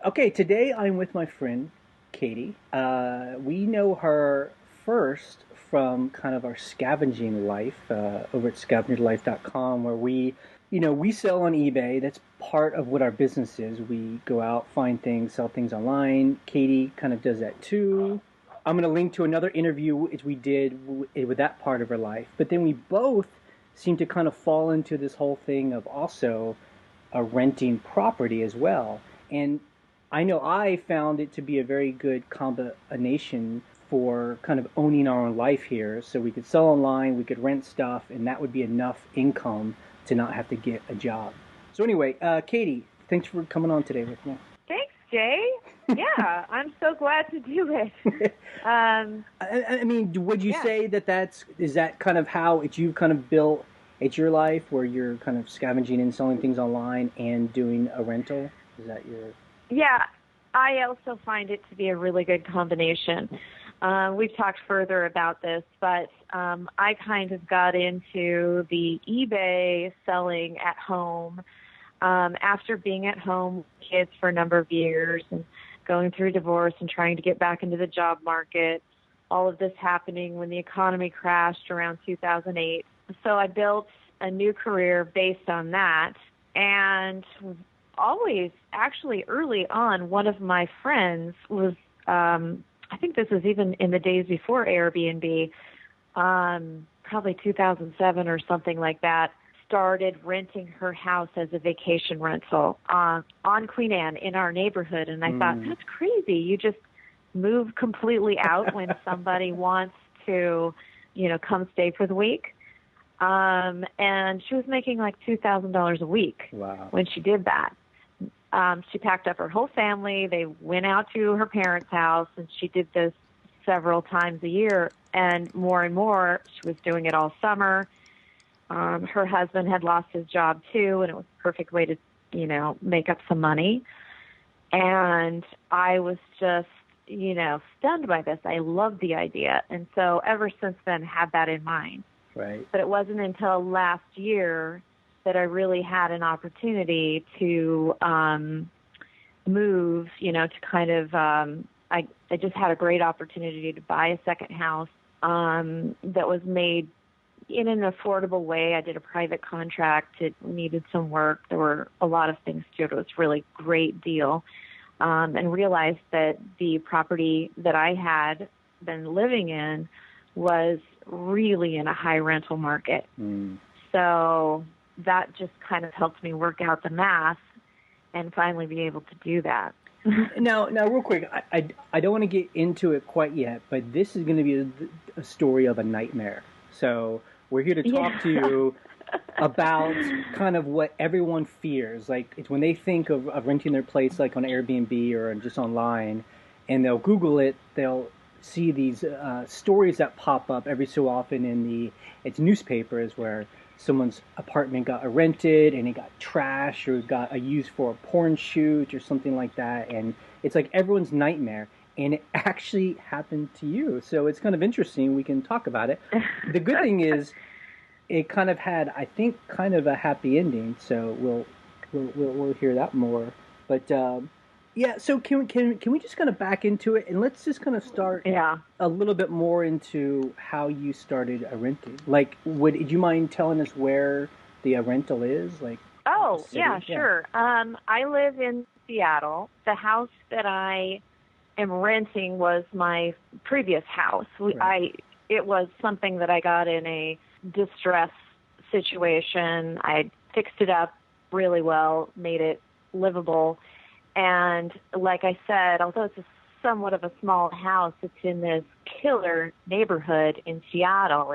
Okay, today I'm with my friend Katie. We know her first from kind of our scavenging life over at scavengerlife.com, where we sell on eBay. That's part of what our business is. We go out, find things, sell things online. Katie kind of does that too. I'm going to link to another interview which we did with that part of her life. But then we both seem to kind of fall into this whole thing of also renting property as well. And I know I found it to be a very good combination for kind of owning our own life here. So we could sell online, we could rent stuff, and that would be enough income to not have to get a job. So anyway, Katie, thanks for coming on today with me. Thanks, Jay. Yeah, I'm so glad to do it. I mean, would you Yeah. say that is that kind of how you've kind of built it's your life where you're kind of scavenging and selling things online and doing a rental? Is that your Yeah, I also find it to be a really good combination. We've talked further about this, but I kind of got into the eBay selling at home after being at home with kids for a number of years and going through divorce and trying to get back into the job market. All of this happening when the economy crashed around 2008. So I built a new career based on that, and always, actually early on, one of my friends was, I think this was even in the days before Airbnb, probably 2007 or something like that, started renting her house as a vacation rental on Queen Anne in our neighborhood. And I thought, that's crazy. You just move completely out when somebody wants to, come stay for the week. And she was making like $2,000 a week when she did that. She packed up her whole family. They went out to her parents' house, and she did this several times a year. And more, she was doing it all summer. Her husband had lost his job too, and it was the perfect way to, make up some money. And I was just, stunned by this. I loved the idea. And so ever since then, had that in mind. right? But it wasn't until last year that I really had an opportunity to move, to kind of, I just had a great opportunity to buy a second house that was made in an affordable way. I did a private contract. It needed some work. There were a lot of things to it. It was a really great deal. And realized that the property that I had been living in was really in a high rental market. So that just kind of helped me work out the math and finally be able to do that. Now, real quick, I don't want to get into it quite yet, but this is going to be a story of a nightmare. So we're here to talk to you about kind of what everyone fears. Like, it's when they think of renting their place, like on Airbnb or just online, and they'll Google it, they'll see these stories that pop up every so often in it's newspapers where someone's apartment got rented and it got trashed or got used for a porn shoot or something like that, and it's like everyone's nightmare. And it actually happened to you, so it's kind of interesting. We can talk about it. The good thing is, it kind of had, I think, kind of a happy ending. So we'll hear that more. But yeah, so can we just kind of back into it, and let's just kind of start a little bit more into how you started renting. Like, would you mind telling us where the rental is? Like, oh yeah, sure. I live in Seattle. The house that I am renting was my previous house. It was something that I got in a distress situation. I fixed it up really well, made it livable. And like I said, although it's somewhat of a small house, it's in this killer neighborhood in Seattle.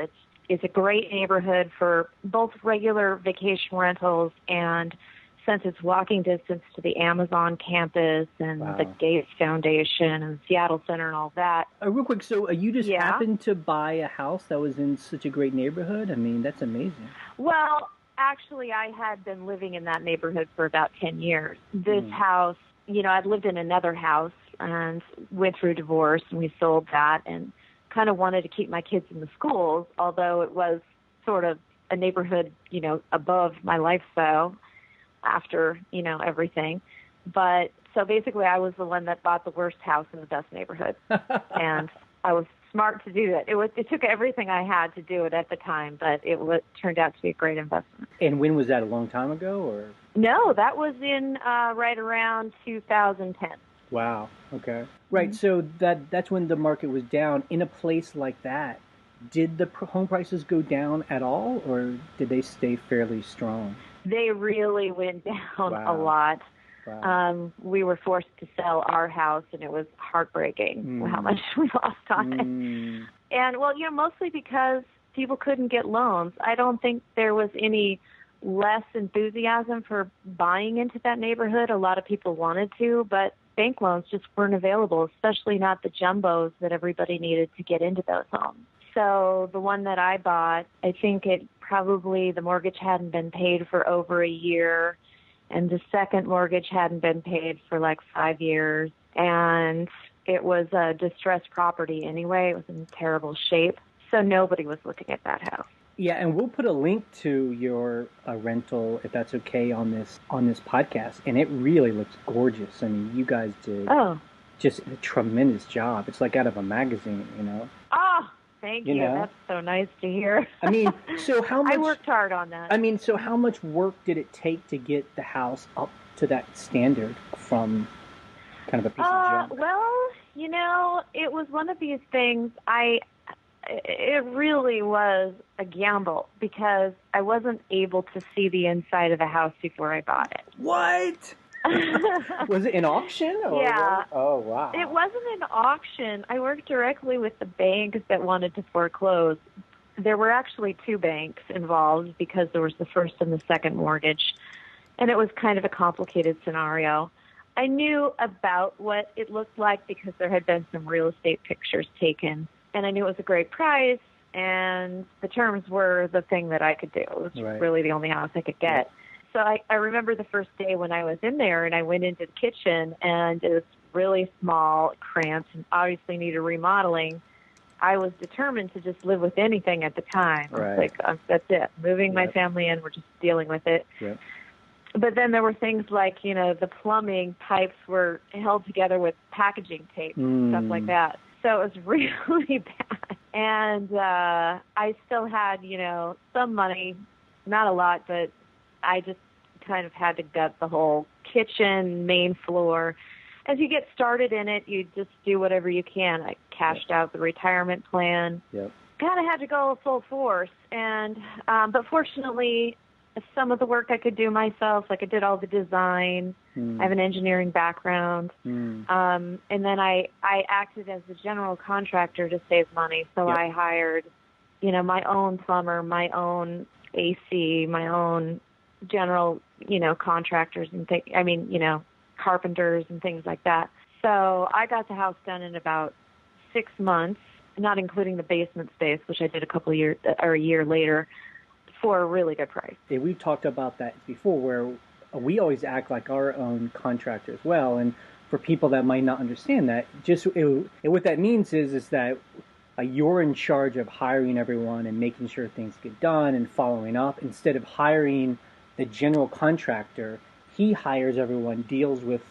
It's a great neighborhood for both regular vacation rentals, and since it's walking distance to the Amazon campus and the Gates Foundation and Seattle Center and all that. Real quick, so you just happened to buy a house that was in such a great neighborhood? I mean, that's amazing. Well, actually, I had been living in that neighborhood for about 10 years. This house, I'd lived in another house and went through divorce, and we sold that and kind of wanted to keep my kids in the schools, although it was sort of a neighborhood, above my lifestyle after, everything. But So basically, I was the one that bought the worst house in the best neighborhood, and I was smart to do that. It took everything I had to do it at the time, but turned out to be a great investment. And when was that? A long time ago, or? No, that was in right around 2010. Wow. Okay. Right. So that's when the market was down. In a place like that, did the home prices go down at all, or did they stay fairly strong? They really went down Wow. a lot. Wow. We were forced to sell our house, and it was heartbreaking how much we lost on it. And, well, mostly because people couldn't get loans. I don't think there was any less enthusiasm for buying into that neighborhood. A lot of people wanted to, but bank loans just weren't available, especially not the jumbos that everybody needed to get into those homes. So the one that I bought, I think the mortgage hadn't been paid for over a year, and the second mortgage hadn't been paid for like 5 years, and it was a distressed property anyway. It was in terrible shape, so nobody was looking at that house. Yeah, and we'll put a link to your rental, if that's okay, on this podcast, and it really looks gorgeous. I mean, you guys did just a tremendous job. It's like out of a magazine, Oh, thank you. That's so nice to hear. I mean, so how much... I worked hard on that. I mean, so how much work did it take to get the house up to that standard from kind of a piece of junk? Well, it was one of these things. It really was a gamble because I wasn't able to see the inside of the house before I bought it. What? Was it an auction? Or yeah. Oh, wow. It wasn't an auction. I worked directly with the bank that wanted to foreclose. There were actually 2 banks involved because there was the first and the second mortgage, and it was kind of a complicated scenario. I knew about what it looked like because there had been some real estate pictures taken, and I knew it was a great price, and the terms were the thing that I could do. It was really the only house I could get. So I remember the first day when I was in there, and I went into the kitchen, and it was really small, cramped, and obviously needed remodeling. I was determined to just live with anything at the time. I was like, that's it. Moving my family in, we're just dealing with it. Yep. But then there were things like, the plumbing pipes were held together with packaging tape, stuff like that. So it was really bad. And I still had, some money, not a lot, but I just kind of had to gut the whole kitchen, main floor. As you get started in it, you just do whatever you can. I cashed out the retirement plan. Yep. Kind of had to go full force. And but fortunately, some of the work I could do myself. Like I did all the design. I have an engineering background. And then I acted as the general contractor to save money. So I hired, my own plumber, my own AC, my own general, contractors and carpenters and things like that. So I got the house done in about 6 months, not including the basement space, which I did a year later, for a really good price. Yeah, we've talked about that before, where we always act like our own contractor as well. And for people that might not understand that, what that means is that you're in charge of hiring everyone and making sure things get done and following up, instead of hiring the general contractor. He hires everyone, deals with,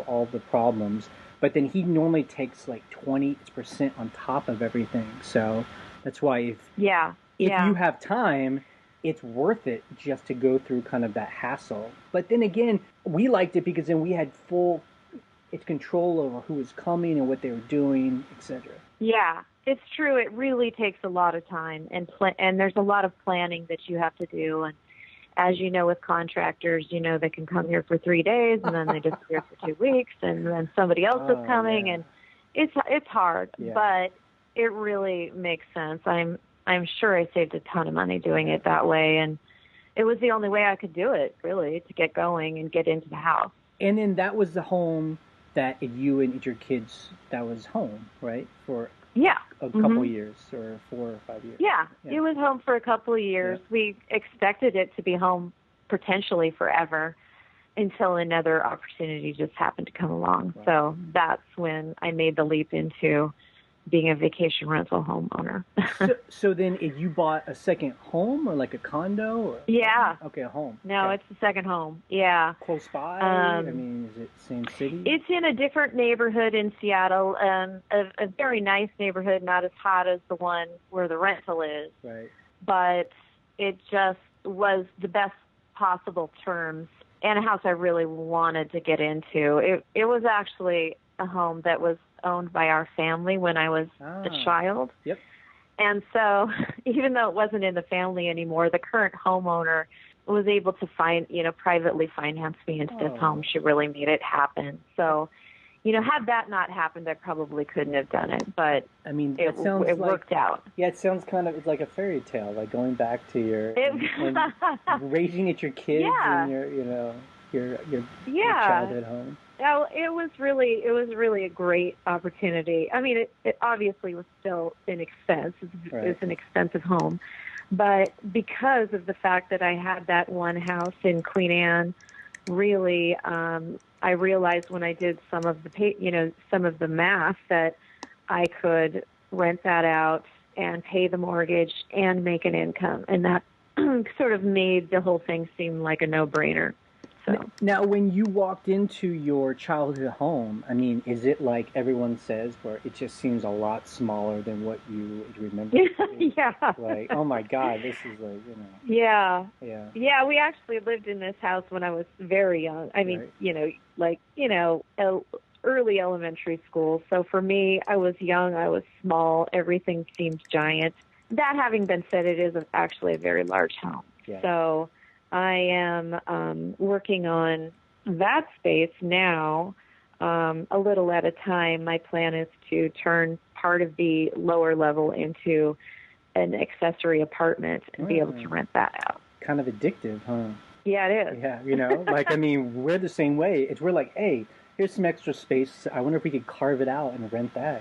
all the problems, but then he normally takes like 20% on top of everything. So that's why if you have time, it's worth it just to go through kind of that hassle. But then again, we liked it because then we had full control over who was coming and what they were doing, etc. Yeah, it's true. It really takes a lot of time, and there's a lot of planning that you have to do. And as you know, with contractors, they can come here for 3 days and then they disappear for 2 weeks, and then somebody else is coming, and it's hard, but it really makes sense. I'm sure I saved a ton of money doing it that way, and it was the only way I could do it, really, to get going and get into the house. And then that was the home that you and your kids, that was home, right? For a couple years, or 4 or 5 years. Yeah, it was home for a couple of years. Yeah. We expected it to be home potentially forever until another opportunity just happened to come along. Wow. So that's when I made the leap into being a vacation rental homeowner. So then, if you bought a second home or like a condo? Or Yeah. Okay, a home. No, okay. it's the second home. Yeah. Close by? I mean, is it same city? It's in a different neighborhood in Seattle, a very nice neighborhood, not as hot as the one where the rental is. Right. But it just was the best possible terms and a house I really wanted to get into. It was actually a home that was owned by our family when I was a child. Yep. And so even though it wasn't in the family anymore, the current homeowner was able to privately finance me into this home. She really made it happen. So, had that not happened, I probably couldn't have done it. But I mean, it worked out. Yeah, it sounds it's like a fairy tale, like going back to your and raising at your kids and your childhood home. Well, it was really a great opportunity. I mean, it obviously was still an expense. It's an expensive home. But because of the fact that I had that one house in Queen Anne, really, I realized when I did some of the math that I could rent that out and pay the mortgage and make an income. And that sort of made the whole thing seem like a no-brainer. So. Now, when you walked into your childhood home, I mean, is it like everyone says, where it just seems a lot smaller than what you remember? Yeah. Like, oh my God, this is like, Yeah. Yeah. Yeah, we actually lived in this house when I was very young. I mean, early elementary school. So for me, I was young, I was small, everything seemed giant. That having been said, it is actually a very large home. Yeah. So I am working on that space now, a little at a time. My plan is to turn part of the lower level into an accessory apartment and be able to rent that out. Kind of addictive, huh? Yeah, it is. Yeah, I mean, we're the same way. We're like, hey, here's some extra space. I wonder if we could carve it out and rent that,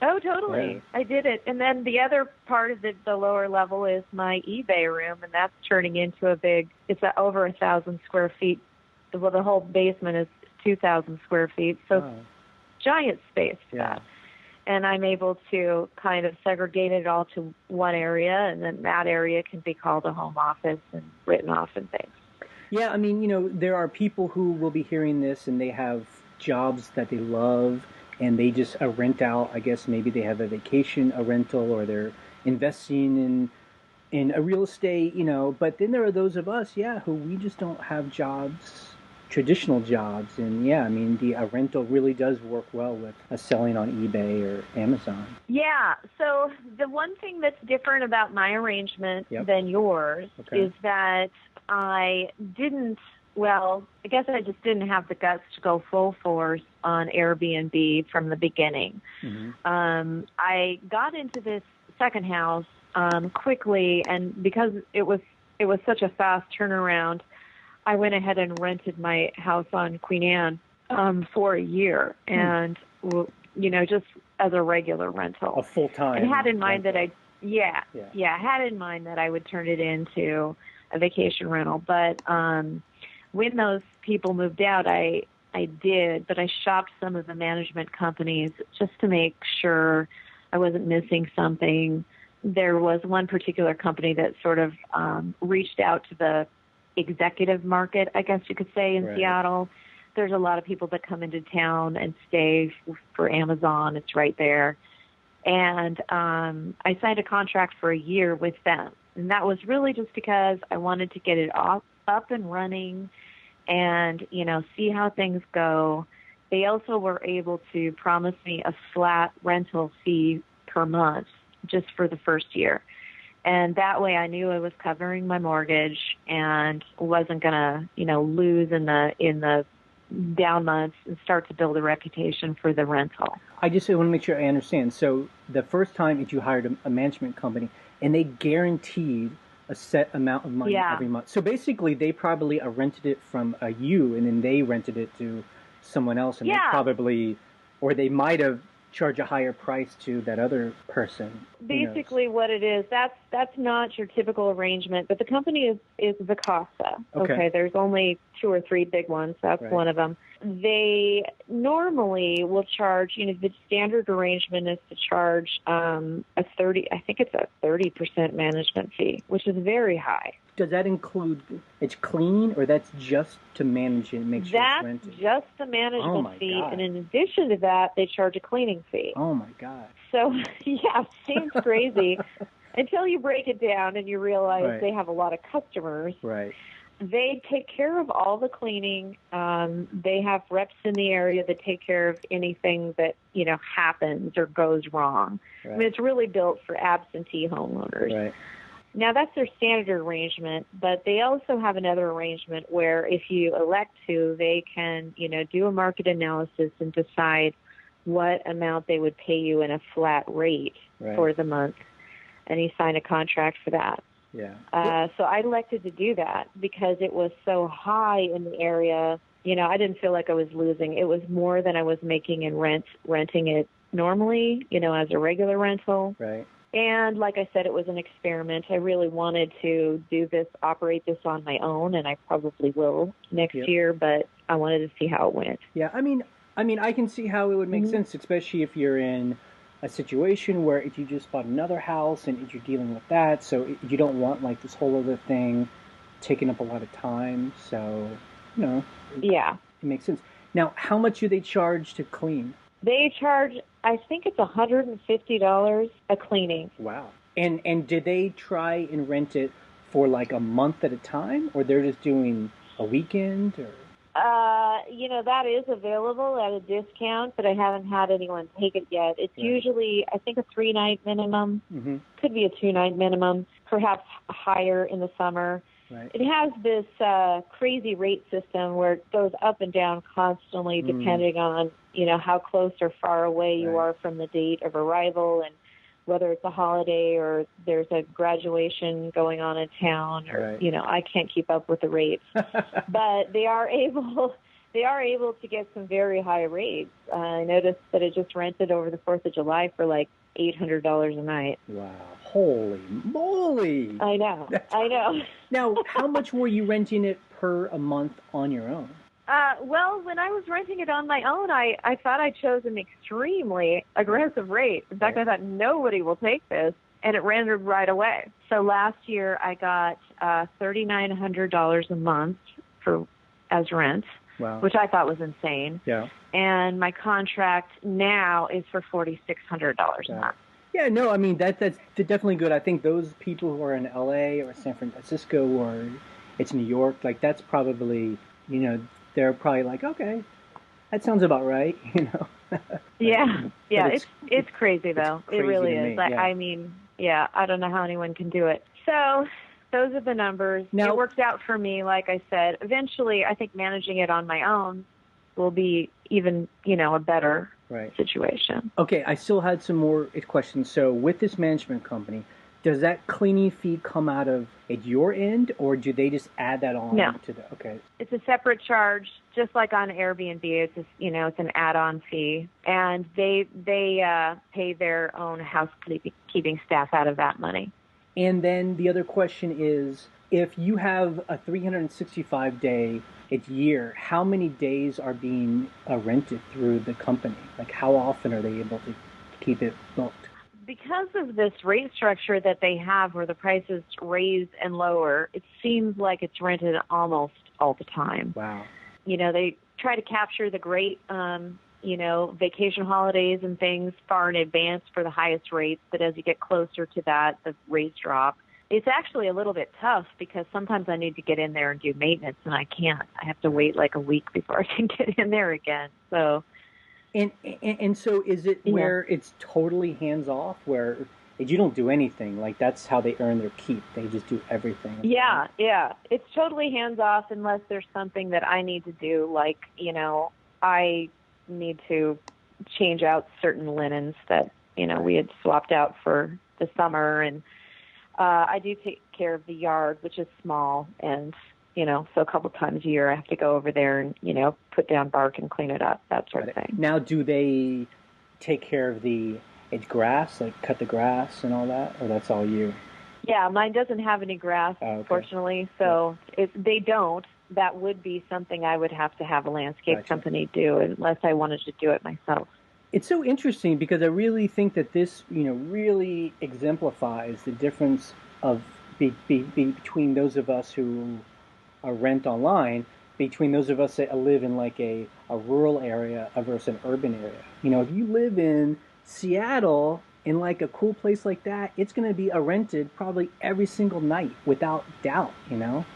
Oh, totally. Yeah. I did it. And then the other part of the lower level is my eBay room, and that's turning into it's over 1,000 square feet. Well, the whole basement is 2,000 square feet, so giant space for that. And I'm able to kind of segregate it all to one area, and then that area can be called a home office and written off and things. Yeah, I mean, there are people who will be hearing this, and they have jobs that they love, and they just rent out. I guess maybe they have a rental, or they're investing in a real estate, But then there are those of us, who we just don't have jobs, traditional jobs. And I mean, a rental really does work well with selling on eBay or Amazon. Yeah. So the one thing that's different about my arrangement than yours is that I guess I just didn't have the guts to go full force on Airbnb from the beginning. Mm-hmm. I got into this second house quickly, and because it was such a fast turnaround, I went ahead and rented my house on Queen Anne for a year, and just as a regular rental, a full time. And had in mind that I had in mind that I would turn it into a vacation rental, but. When those people moved out, I did, but I shopped some of the management companies just to make sure I wasn't missing something. There was one particular company that sort of reached out to the executive market, I guess you could say, in Seattle. There's a lot of people that come into town and stay for Amazon. It's right there. And I signed a contract for a year with them. And that was really just because I wanted to get it up and running and, see how things go. They also were able to promise me a flat rental fee per month just for the first year. And that way I knew I was covering my mortgage and wasn't going to, lose in the down months and start to build a reputation for the rental. I just want to make sure I understand. So the first time that you hired a management company and they guaranteed a set amount of money every month. So basically, they probably rented it from you, and then they rented it to someone else, and they probably, or they might have charged a higher price to that other person. Basically, what it is, that's not your typical arrangement, but the company is Vacasa. Okay, there's only 2 or 3 big ones. That's one of them. They normally will charge, the standard arrangement is to charge I think it's a 30% management fee, which is very high. Does that include it's clean, or that's just to manage it and make sure it's rented? That's just the management fee, God. and in addition to that, they charge a cleaning fee. Oh my God. So, yeah, seems crazy until you break it down and you realize they have a lot of customers. Right. They take care of all the cleaning. They have reps in the area that take care of anything that, happens or goes wrong. Right. I mean, it's really built for absentee homeowners. Right. Now, that's their standard arrangement, but they also have another arrangement where if you elect to, they can, do a market analysis and decide what amount they would pay you in a flat rate for the month, and you sign a contract for that. Yeah. So I elected to do that because it was so high in the area. I didn't feel like I was losing. It was more than I was making in renting it normally, as a regular rental. Right. And like I said, it was an experiment. I really wanted to operate this on my own, and I probably will next year, but I wanted to see how it went. Yeah, I mean, I can see how it would make sense, especially if you're in a situation where if you just bought another house and you're dealing with that, so you don't want like this whole other thing taking up a lot of time. So, it makes sense. Now, how much do they charge to clean? They charge, I think it's $150 a cleaning. Wow. And did they try and rent it for like a month at a time, or they're just doing a weekend, or? That is available at a discount, but I haven't had anyone take it yet. It's usually, I think, a 3-night minimum. Mm-hmm. Could be a 2-night minimum, perhaps higher in the summer. Right. It has this crazy rate system where it goes up and down constantly depending on, how close or far away you are from the date of arrival, and whether it's a holiday or there's a graduation going on in town, or, I can't keep up with the rates. But they are able to get some very high rates. I noticed that it just rented over the 4th of July for like $800 a night. Wow. Holy moly. I know. Now, how much were you renting it per a month on your own? Well, when I was renting it on my own, I thought I chose an extremely aggressive rate. In fact, I thought nobody will take this, and it rendered right away. So last year I got $3,900 a month as rent, which I thought was insane. Yeah. And my contract now is for $4,600 a month. Yeah, no, I mean, that's definitely good. I think those people who are in LA or San Francisco or it's New York, like that's probably, they're probably like, okay, that sounds about right, Yeah, it's crazy though. It's crazy it really is. I mean, I don't know how anyone can do it. So those are the numbers. Now, it worked out for me, like I said. Eventually, I think managing it on my own will be even, a better situation. Okay, I still had some more questions. So with this management company, does that cleaning fee come out of at your end, or do they just add that on to the? Okay, it's a separate charge, just like on Airbnb. It's it's an add-on fee, and they pay their own housekeeping staff out of that money. And then the other question is, if you have a 365-day year, how many days are being rented through the company? Like, how often are they able to keep it booked? Because of this rate structure that they have where the prices raise and lower, it seems like it's rented almost all the time. Wow. They try to capture the great, vacation holidays and things far in advance for the highest rates, but as you get closer to that, the rates drop. It's actually a little bit tough because sometimes I need to get in there and do maintenance, and I can't. I have to wait like a week before I can get in there again. So... And so is it where it's totally hands off, where you don't do anything? Like, that's how they earn their keep. They just do everything. Yeah. It's totally hands off unless there's something that I need to do. Like, I need to change out certain linens that, we had swapped out for the summer. And I do take care of the yard, which is small. And, so a couple times a year I have to go over there and, put down bark and clean it up, that sort of thing. Now, do they take care of the grass, like cut the grass and all that, or that's all you? Yeah, mine doesn't have any grass, fortunately, so they don't. that would be something I would have to have a landscape Gotcha. company do unless I wanted to do it myself. It's so interesting because I really think that this, really exemplifies the difference of between those of us who rent online, between those of us that live in like a rural area versus an urban area. If you live in Seattle, in like a cool place like that, it's going to be rented probably every single night without doubt.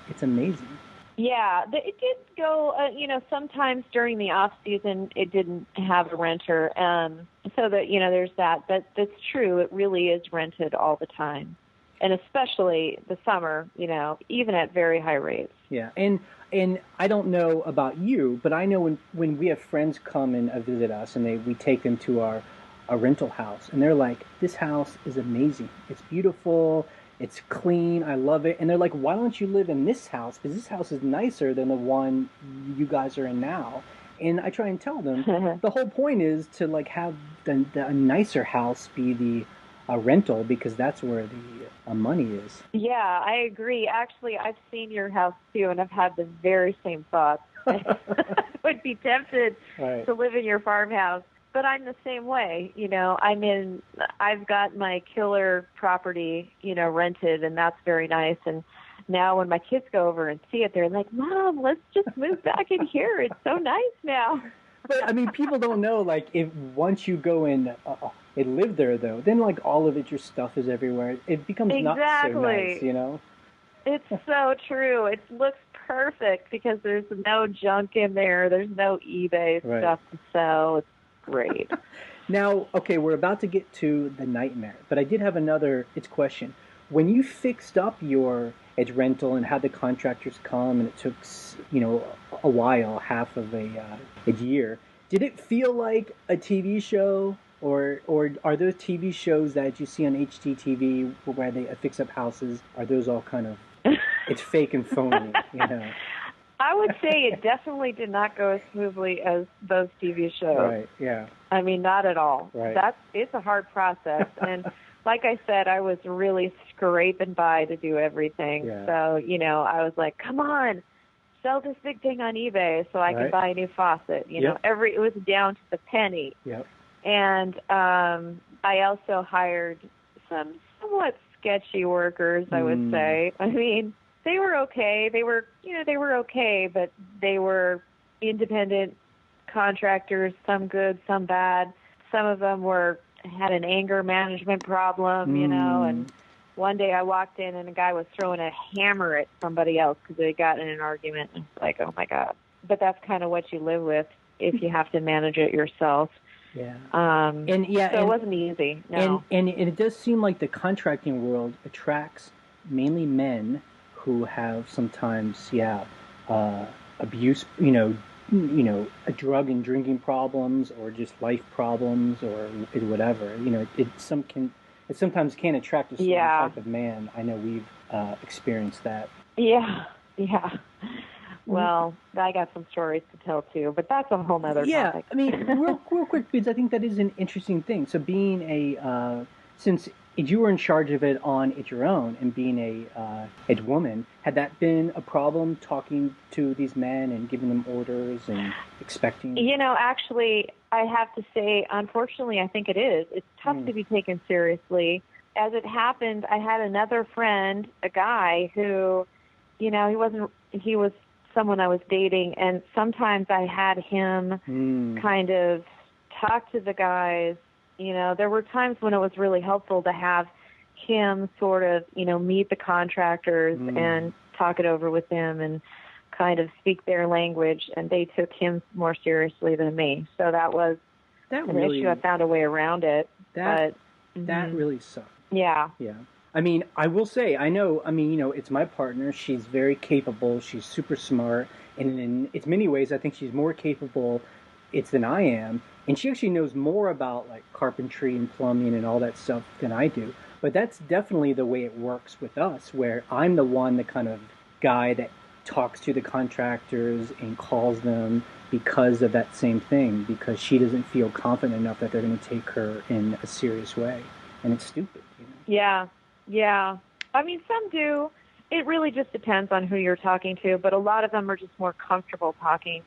It's amazing. Yeah, it did go, sometimes during the off season, it didn't have a renter. So that, there's that. But that's true. It really is rented all the time. And especially the summer, even at very high rates. Yeah. And I don't know about you, but I know when we have friends come and visit us and we take them to our rental house and they're like, this house is amazing. It's beautiful. It's clean. I love it. And they're like, why don't you live in this house? Because this house is nicer than the one you guys are in now. And I try and tell them the whole point is to like have the nicer house be the rental because that's where the money is. Yeah, I agree. Actually, I've seen your house too, and I've had the very same thoughts. I would be tempted to live in your farmhouse. But I'm the same way, I've got my killer property, rented, and that's very nice. And now when my kids go over and see it, they're like, Mom, let's just move back in here. It's so nice now. But, I mean, people don't know, like, if once you go in and live there, though, then, like, all of your stuff is everywhere. It becomes not so nice, It's so true. It looks perfect because there's no junk in there. There's no eBay stuff to sell. It's great. Now, okay, we're about to get to the nightmare, but I did have another question. When you fixed up your rental and had the contractors come and it took, a while, half of a year, did it feel like a TV show or are those TV shows that you see on HGTV where they fix up houses, are those all kind of, it's fake and phony, I would say it definitely did not go as smoothly as those TV shows. Right, yeah. I mean, not at all. Right. It's a hard process. And like I said, I was really scraping by to do everything. Yeah. So, I was like, come on, sell this big thing on eBay so I can buy a new faucet. It was down to the penny. Yep. And I also hired some somewhat sketchy workers, I would say. I mean, they were okay. They were okay, but they were independent contractors, some good, some bad. Some of them had an anger management problem, and one day I walked in and a guy was throwing a hammer at somebody else because they got in an argument. And it's like, oh my God. But that's kind of what you live with if you have to manage it yourself. Yeah. So it wasn't easy. No. And it does seem like the contracting world attracts mainly men who have sometimes, abuse, a drug and drinking problems or just life problems or whatever. It sometimes can attract a certain type of man. I know we've experienced that. Yeah. Well, I got some stories to tell too, but that's a whole nother topic. I mean, real quick, because I think that is an interesting thing. So being since you were in charge of it on your own and being a woman, had that been a problem talking to these men and giving them orders and expecting? Actually, I have to say, unfortunately, I think it is. It's tough to be taken seriously. As it happened, I had another friend, a guy who, he was someone I was dating, and sometimes I had him kind of talk to the guys. There were times when it was really helpful to have him sort of, meet the contractors and talk it over with them and kind of speak their language, and they took him more seriously than me. So that was an issue. I found a way around it. That really sucked. Yeah. Yeah. I mean, I will say, it's my partner. She's very capable. She's super smart. And in its many ways, I think she's more capable than I am. And she actually knows more about like carpentry and plumbing and all that stuff than I do. But that's definitely the way it works with us, where I'm the one, the kind of guy that talks to the contractors and calls them because of that same thing, because she doesn't feel confident enough that they're going to take her in a serious way. And it's stupid. Yeah. I mean, some do. it really just depends on who you're talking to, but a lot of them are just more comfortable talking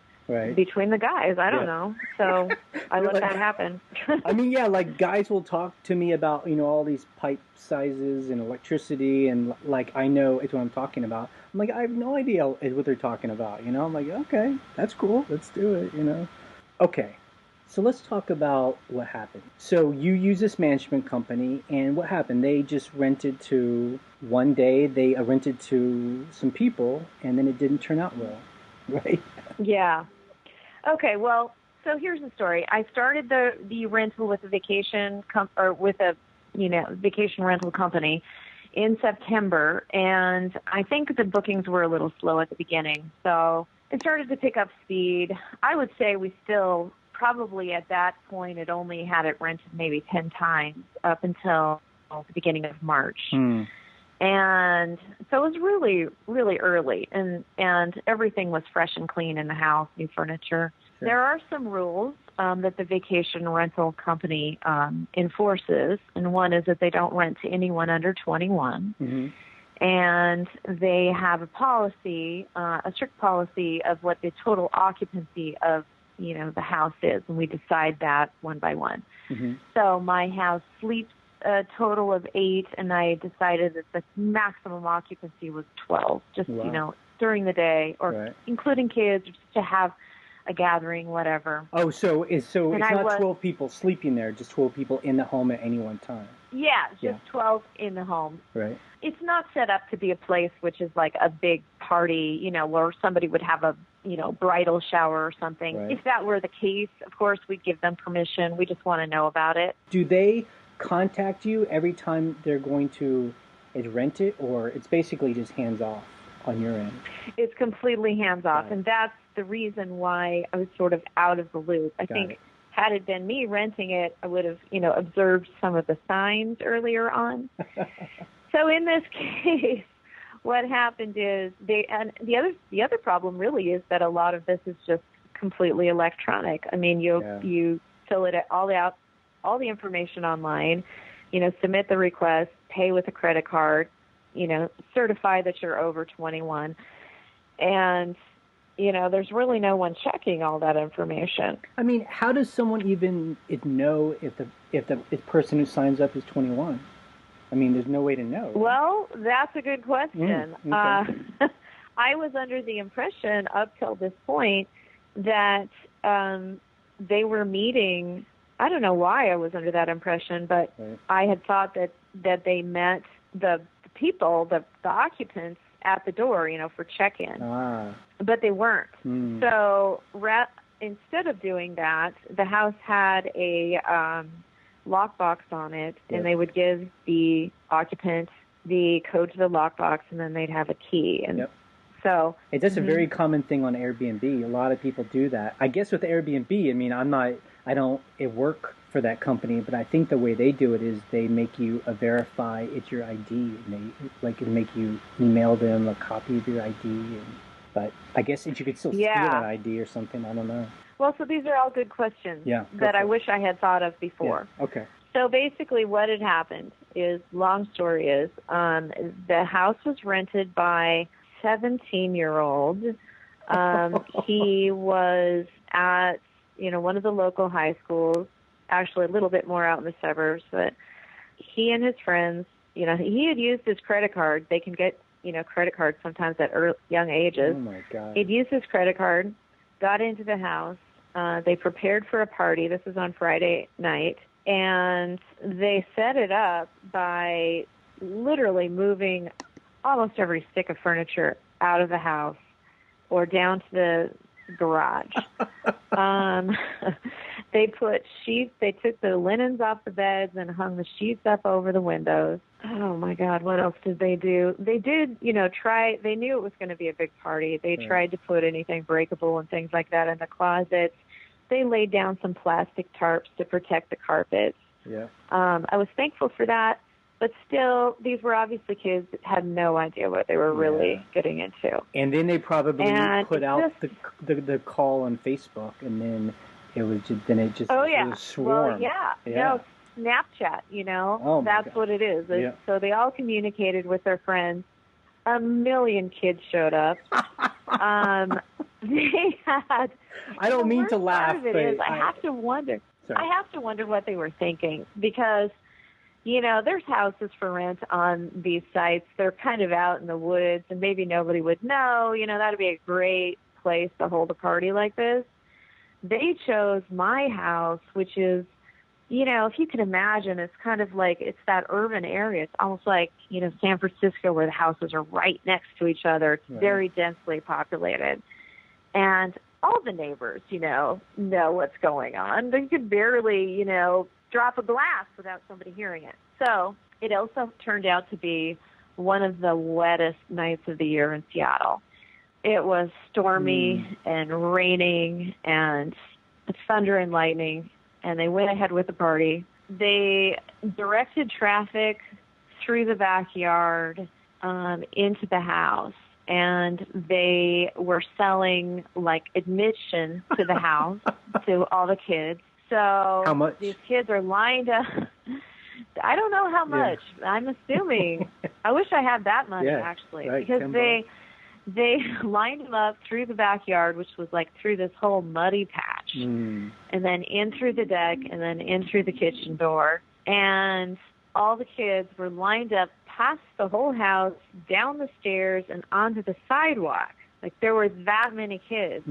between the guys. I don't know. So I let that happen. I mean, yeah, like guys will talk to me about, all these pipe sizes and electricity, and like I know it's what I'm talking about. I'm like, I have no idea what they're talking about, I'm like, okay, that's cool. Let's do it, Okay. So let's talk about what happened. So you use this management company, and what happened? They just rented to one day. They rented to some people, and then it didn't turn out well, right? Yeah. Okay. Well, so here's the story. I started the rental with a vacation vacation rental company in September, and I think the bookings were a little slow at the beginning. So it started to pick up speed. I would say we still. Probably at that point, it only had it rented maybe 10 times up until the beginning of March. And so it was really, really early, and everything was fresh and clean in the house, new furniture. Sure. There are some rules that the vacation rental company enforces, and one is that they don't rent to anyone under 21. And they have a policy, a strict policy of what the total occupancy of the house is, and we decide that one by one. So my house sleeps a total of 8, and I decided that the maximum occupancy was 12, just, during the day, or including kids, just to have a gathering, whatever. Oh, so it's not 12 people sleeping there, just 12 people in the home at any one time. Yeah, just 12 in the home. Right. It's not set up to be a place which is like a big party, where somebody would have a bridal shower or something. Right. If that were the case, of course, we'd give them permission. We just want to know about it. Do they contact you every time they're going to rent it, or it's basically just hands off on your end? It's completely hands off, and that's the reason why I was sort of out of the loop. I think had it been me renting it, I would have, observed some of the signs earlier on. So in this case, what happened is the other problem really is that a lot of this is just completely electronic. I mean, you fill it all the information online, submit the request, pay with a credit card, certify that you're over 21, and there's really no one checking all that information. I mean, how does someone even know if the person who signs up is 21? I mean, there's no way to know. Well, that's a good question. Okay. I was under the impression up till this point that they were meeting. I don't know why I was under that impression, but I had thought that they met the people, the occupants at the door, for check-in. But they weren't. So instead of doing that, the house had a lockbox on it, and they would give the occupant the code to the lockbox, and then they'd have a key. And so that's a very common thing on Airbnb. A lot of people do that. I guess with Airbnb, I mean, I don't work for that company, but I think the way they do it is they make you verify it's your ID, and they make you email them a copy of your ID. But I guess you could still steal that ID or something. I don't know. Well, so these are all good questions that I wish I had thought of before. Yeah. Okay. So basically what had happened is, long story is, the house was rented by 17-year-old. He was at, one of the local high schools, actually a little bit more out in the suburbs, but he and his friends, he had used his credit card. They can get, credit cards sometimes at young ages. Oh, my God. He'd used his credit card, got into the house. They prepared for a party. This was on Friday night. And they set it up by literally moving almost every stick of furniture out of the house or down to the garage. They put sheets. They took the linens off the beds and hung the sheets up over the windows. Oh, my God, what else did they do? They did, try. They knew it was going to be a big party. They tried to put anything breakable and things like that in the closets. They laid down some plastic tarps to protect the carpets. Yeah. I was thankful for that, but still, these were obviously kids that had no idea what they were really getting into. And then they probably put out the call on Facebook, and then it was swarm. Well, no, Snapchat. Oh, that's what it is. So they all communicated with their friends a million kids showed up. They had. I don't mean to laugh, but I have to wonder. Sorry. I have to wonder what they were thinking because, you know, there's houses for rent on these sites. They're kind of out in the woods, and maybe nobody would know. You know, that'd be a great place to hold a party like this. They chose my house, which is, you know, if you can imagine, it's kind of like it's that urban area. It's almost like, you know, San Francisco where the houses are right next to each other. It's very densely populated. And all the neighbors, you know what's going on. They could barely, you know, drop a glass without somebody hearing it. So it also turned out to be one of the wettest nights of the year in Seattle. It was stormy and raining and thunder and lightning, and they went ahead with the party. They directed traffic through the backyard into the house. And they were selling, like, admission to the house to all the kids. So how much? These kids are lined up. I don't know how much. Yeah. I'm assuming. I wish I had that money, actually. Right, because they lined them up through the backyard, which was, like, through this whole muddy patch. And then in through the deck, and then in through the kitchen door. And all the kids were lined up past the whole house, down the stairs, and onto the sidewalk. Like, there were that many kids.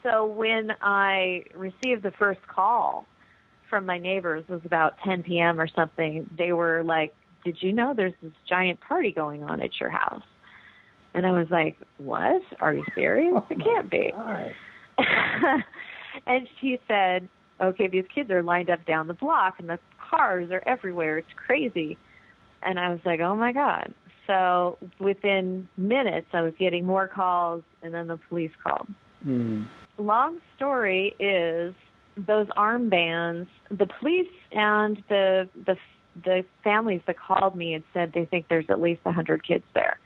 So when I received the first call from my neighbors, it was about 10 p.m. or something, they were like, did you know there's this giant party going on at your house? And I was like, what? Are you serious? It can't be. And she said, okay, these kids are lined up down the block, and the cars are everywhere. It's crazy. And I was like, oh, my God. So within minutes, I was getting more calls, and then the police called. Long story is those armbands, the police and the families that called me and said they think there's at least 100 kids there.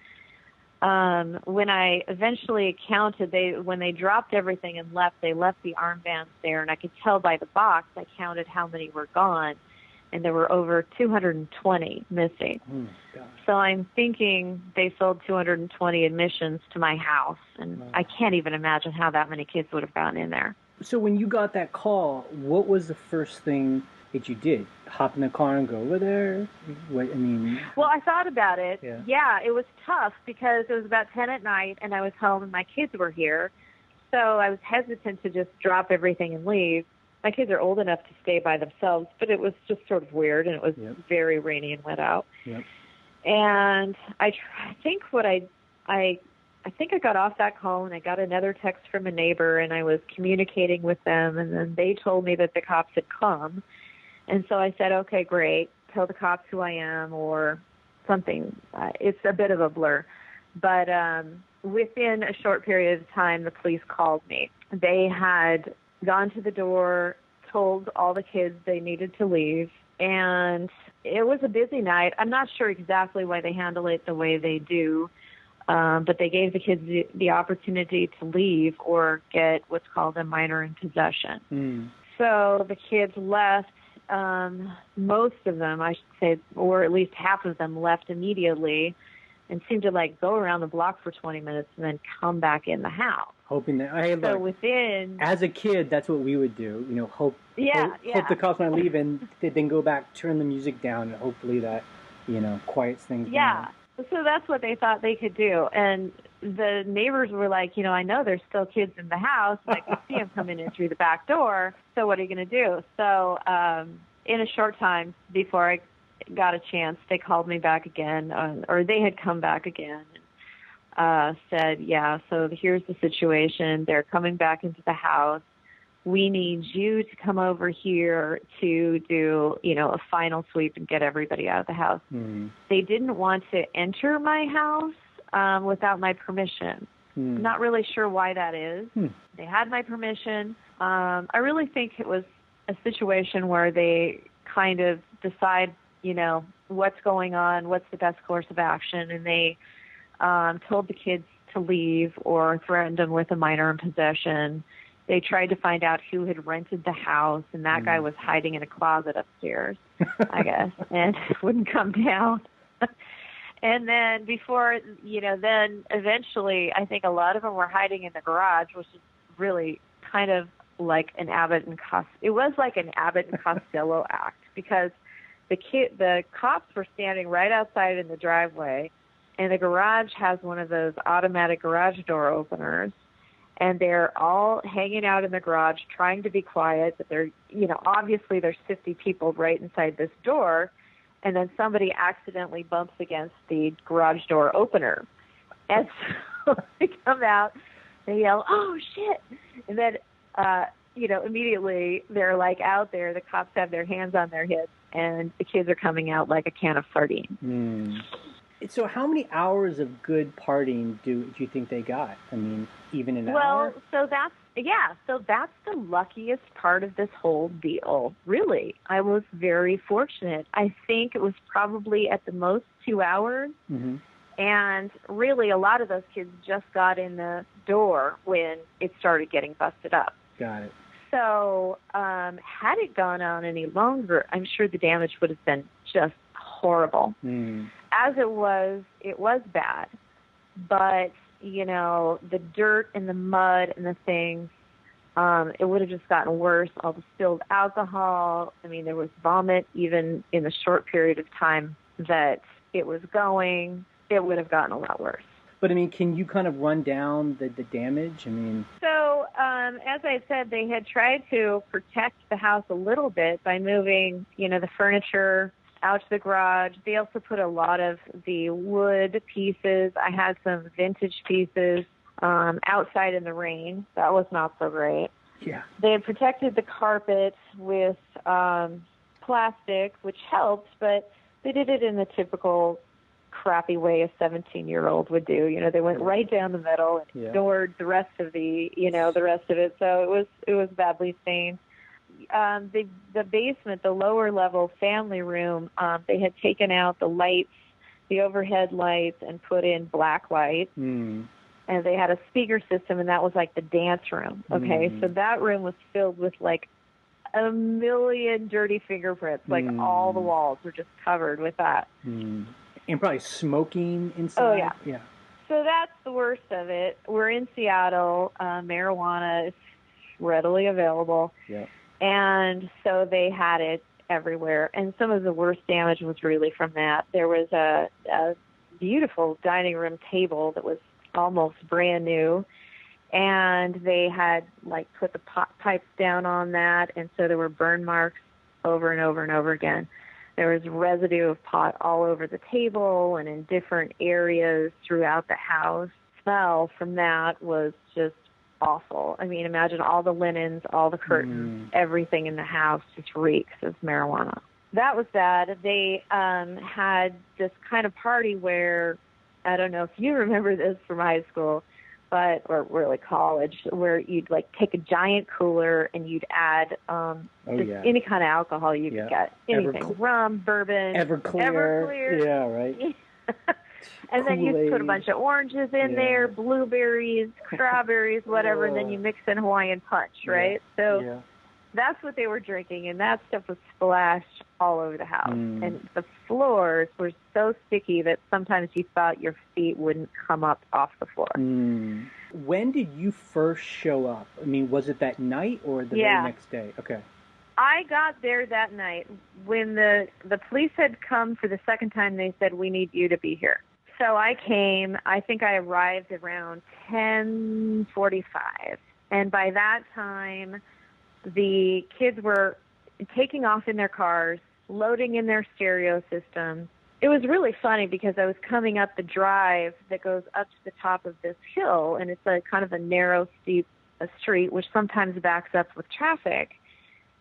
When I eventually counted, when they dropped everything and left, they left the armbands there, and I could tell by the box, I counted how many were gone, and there were over 220 missing. So I'm thinking they sold 220 admissions to my house, and I can't even imagine how that many kids would have gotten in there. So when you got that call, what was the first thing that you did? Hop in the car and go over there? Well, I thought about it. Yeah, it was tough because it was about 10 at night, and I was home, and my kids were here. So I was hesitant to just drop everything and leave. My kids are old enough to stay by themselves, but it was just sort of weird, and it was very rainy and wet out. And I think I got off that call, and I got another text from a neighbor, and I was communicating with them, and then they told me that the cops had come. And so I said, okay, great, tell the cops who I am or something. It's a bit of a blur. But within a short period of time, the police called me. They had gone to the door, told all the kids they needed to leave, and it was a busy night. I'm not sure exactly why they handle it the way they do, but they gave the kids the opportunity to leave or get what's called a minor in possession. So the kids left. Most of them, I should say, or at least half of them left immediately and seemed to like go around the block for 20 minutes and then come back in the house. Hoping that, hey, look, as a kid, that's what we would do. You know, hope the cops might leave and then go back, turn the music down, and hopefully that, you know, quiets things down. So that's what they thought they could do. And the neighbors were like, you know, I know there's still kids in the house, and I can see them coming in through the back door. So what are you going to do? So in a short time, before I got a chance, they called me back again, or they had come back again, and said, so here's the situation. They're coming back into the house. We need you to come over here to do, you know, a final sweep and get everybody out of the house. They didn't want to enter my house without my permission. I'm not really sure why that is. They had my permission. I really think it was a situation where they kind of decide, you know, what's going on, what's the best course of action, and they told the kids to leave or threatened them with a minor in possession. They tried to find out who had rented the house, and that guy was hiding in a closet upstairs, I guess, and wouldn't come down. And then then eventually I think a lot of them were hiding in the garage, which is really kind of like an Abbott and Costello act, because the cops were standing right outside in the driveway, and the garage has one of those automatic garage door openers, and they're all hanging out in the garage trying to be quiet, but obviously there's 50 people right inside this door, and then somebody accidentally bumps against the garage door opener. And so they come out, they yell, "Oh, shit!" And then, immediately they're like out there, the cops have their hands on their hips, and the kids are coming out like a can of sardines. Mm. So how many hours of good partying do you think they got? I mean, even an hour? Well, so that's the luckiest part of this whole deal. Really, I was very fortunate. I think it was probably at the most 2 hours. Mm-hmm. And really, a lot of those kids just got in the door when it started getting busted up. Got it. So had it gone on any longer, I'm sure the damage would have been just horrible. Mm. As it was bad. But, the dirt and the mud and the things, it would have just gotten worse. All the spilled alcohol. I mean, there was vomit even in the short period of time that it was going. It would have gotten a lot worse. But, I mean, can you kind of run down the damage? I mean... So, as I said, they had tried to protect the house a little bit by moving, the furniture out to the garage. They also put a lot of the wood pieces. I had some vintage pieces outside in the rain. That was not so great. Yeah. They had protected the carpet with plastic, which helped, but they did it in the typical crappy way a 17-year-old would do. They went right down the middle and ignored the rest of the rest of it. So it was badly stained. The basement, the lower level family room, they had taken out the lights, the overhead lights, and put in black light. Mm. And they had a speaker system, and that was like the dance room. Okay, so that room was filled with like a million dirty fingerprints. Like all the walls were just covered with that. Mm. And probably smoking inside. Oh, yeah. Yeah. So that's the worst of it. We're in Seattle. Marijuana is readily available. Yeah. And so they had it everywhere. And some of the worst damage was really from that. There was a beautiful dining room table that was almost brand new. And they had, put the pot pipes down on that. And so there were burn marks over and over and over again. There was residue of pot all over the table and in different areas throughout the house. Smell from that was just awful. I mean, imagine all the linens, all the curtains, everything in the house just reeks of marijuana. That was bad. They had this kind of party where, I don't know if you remember this from high school, or really college, where you'd take a giant cooler and you'd add any kind of alcohol you could get. Anything. Rum, bourbon. Everclear. Yeah, right. And then you put a bunch of oranges in there, blueberries, strawberries, whatever, and then you mix in Hawaiian punch, right? So that's what they were drinking, and that stuff was splashed all over the house. And the floors were so sticky that sometimes you thought your feet wouldn't come up off the floor. When did you first show up? I mean, was it that night or the very next day? Okay. I got there that night. When the police had come for the second time, they said, "We need you to be here." So I came. I think I arrived around 10:45. And by that time, the kids were taking off in their cars, loading in their stereo system. It was really funny because I was coming up the drive that goes up to the top of this hill, and it's a kind of a narrow, steep street, which sometimes backs up with traffic.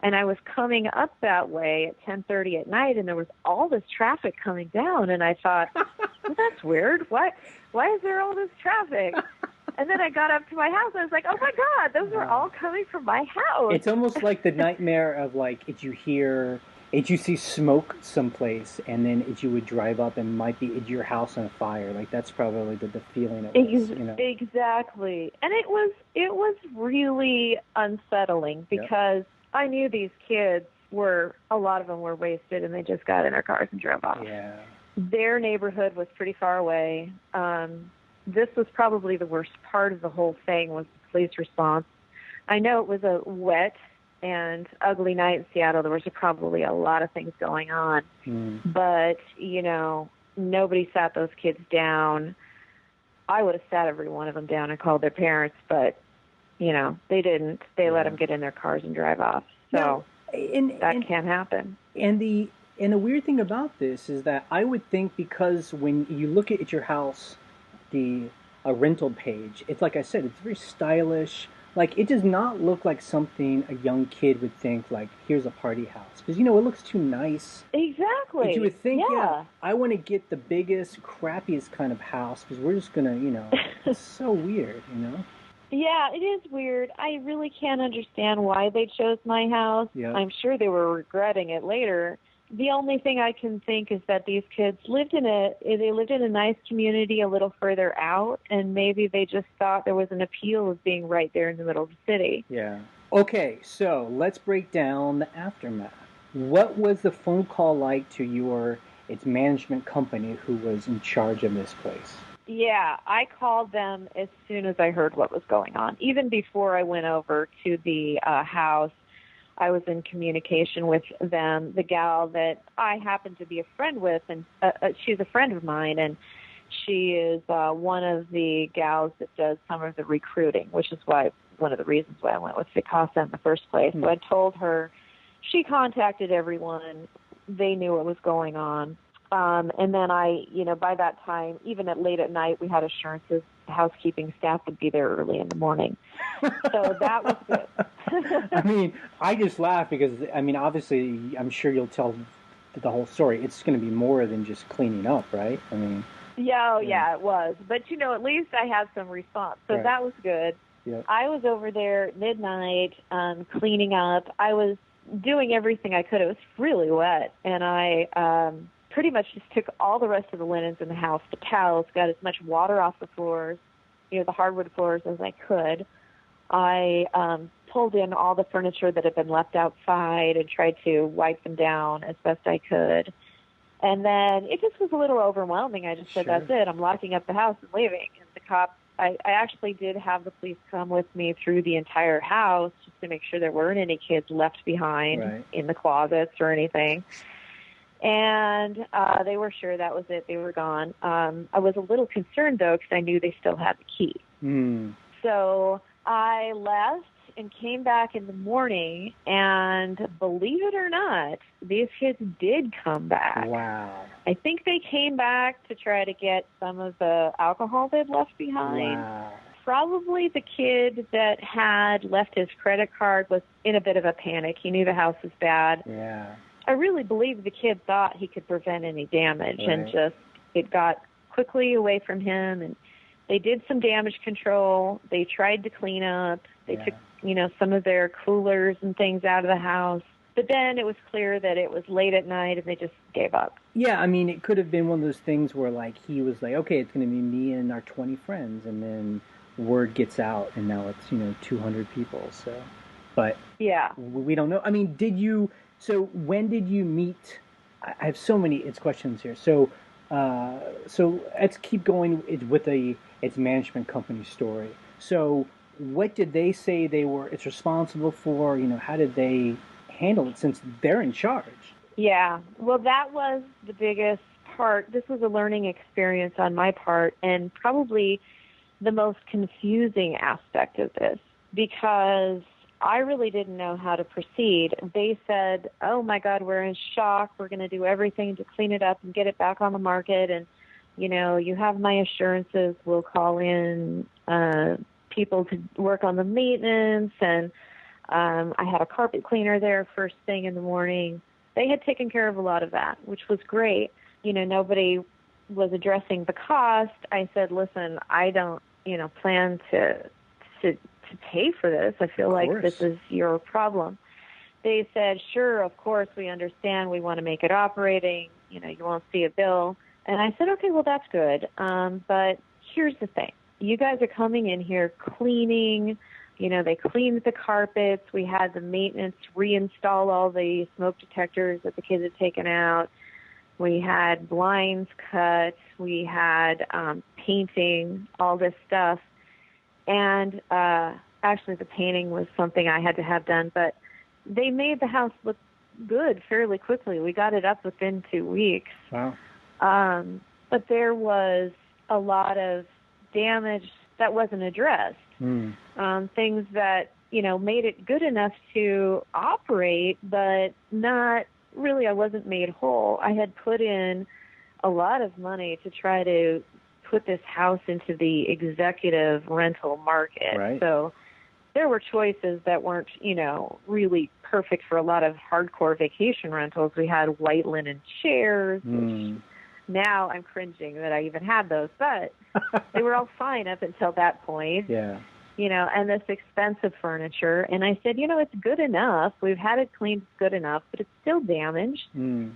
And I was coming up that way at 10:30 at night, and there was all this traffic coming down. And I thought, well, that's weird. Why is there all this traffic? And then I got up to my house. And I was like, oh, my God, those are all coming from my house. It's almost like the nightmare of, if you see smoke someplace, and then if you would drive up and might be at your house on fire. That's probably the feeling it was. Exactly. And it was really unsettling because I knew these kids a lot of them were wasted, and they just got in their cars and drove off. Yeah. Their neighborhood was pretty far away. This was probably the worst part of the whole thing, was the police response. I know it was a wet and ugly night in Seattle. There was probably a lot of things going on. But, nobody sat those kids down. I would have sat every one of them down and called their parents, but, they didn't. They let them get in their cars and drive off. So that can't happen. And the weird thing about this is that I would think, because when you look at your house, a rental page, it's like I said, it's very stylish. Like, it does not look like something a young kid would think, like, here's a party house. Because, it looks too nice. Exactly. But you would think, I want to get the biggest, crappiest kind of house, because we're just going to, it's so weird, Yeah, it is weird. I really can't understand why they chose my house. Yeah. I'm sure they were regretting it later. The only thing I can think is that these kids lived in a nice community a little further out, and maybe they just thought there was an appeal of being right there in the middle of the city. Yeah. Okay, so let's break down the aftermath. What was the phone call like to its management company who was in charge of this place? Yeah, I called them as soon as I heard what was going on. Even before I went over to the house, I was in communication with them. The gal that I happen to be a friend with, and she's a friend of mine, and she is one of the gals that does some of the recruiting, which is one of the reasons why I went with Vicasa in the first place. So I told her, she contacted everyone. They knew what was going on. And then by that time, even late at night, we had assurances the housekeeping staff would be there early in the morning. So that was good. I just laugh because, obviously, I'm sure you'll tell the whole story. It's going to be more than just cleaning up, right? Yeah, it was. But, at least I had some response. So that was good. Yep. I was over there at midnight cleaning up. I was doing everything I could. It was really wet. And I pretty much just took all the rest of the linens in the house, the towels, got as much water off the floors, the hardwood floors, as I could. I pulled in all the furniture that had been left outside and tried to wipe them down as best I could. And then it just was a little overwhelming. I just said, That's it. I'm locking up the house and leaving. And the cops, I actually did have the police come with me through the entire house just to make sure there weren't any kids left behind in the closets or anything. And they were sure that was it. They were gone. I was a little concerned, though, because I knew they still had the key. So I left and came back in the morning, and believe it or not, these kids did come back. Wow. I think they came back to try to get some of the alcohol they'd left behind. Wow. Probably the kid that had left his credit card was in a bit of a panic. He knew the house was bad. Yeah. I really believe the kid thought he could prevent any damage, and it got quickly away from him, and they did some damage control. They tried to clean up. They took, some of their coolers and things out of the house. But then it was clear that it was late at night, and they just gave up. Yeah, it could have been one of those things where, he was like, okay, it's going to be me and our 20 friends, and then word gets out, and now it's, 200 people, so. But yeah, we don't know. So when did you meet? I have so many questions here. So let's keep going with its management company story. So what did they say it's responsible for? How did they handle it since they're in charge? Yeah, well, that was the biggest part. This was a learning experience on my part, and probably the most confusing aspect of this, because I really didn't know how to proceed. They said, oh, my God, we're in shock. We're going to do everything to clean it up and get it back on the market. And, you have my assurances. We'll call in people to work on the maintenance. And I had a carpet cleaner there first thing in the morning. They had taken care of a lot of that, which was great. Nobody was addressing the cost. I said, listen, I don't, plan to pay for this. I feel like this is your problem. They said, sure, of course, we understand. We want to make it operating. You won't see a bill. And I said, okay, well, that's good. But here's the thing. You guys are coming in here cleaning. They cleaned the carpets. We had the maintenance reinstall all the smoke detectors that the kids had taken out. We had blinds cut. We had painting, all this stuff. And actually the painting was something I had to have done, but they made the house look good fairly quickly. We got it up within 2 weeks. Wow. But there was a lot of damage that wasn't addressed. Things that, made it good enough to operate, but not really, I wasn't made whole. I had put in a lot of money to try to put this house into the executive rental market. Right. So there were choices that weren't, really perfect for a lot of hardcore vacation rentals. We had white linen chairs, which now I'm cringing that I even had those, but they were all fine up until that point. Yeah. And this expensive furniture. And I said, it's good enough. We've had it cleaned good enough, but it's still damaged.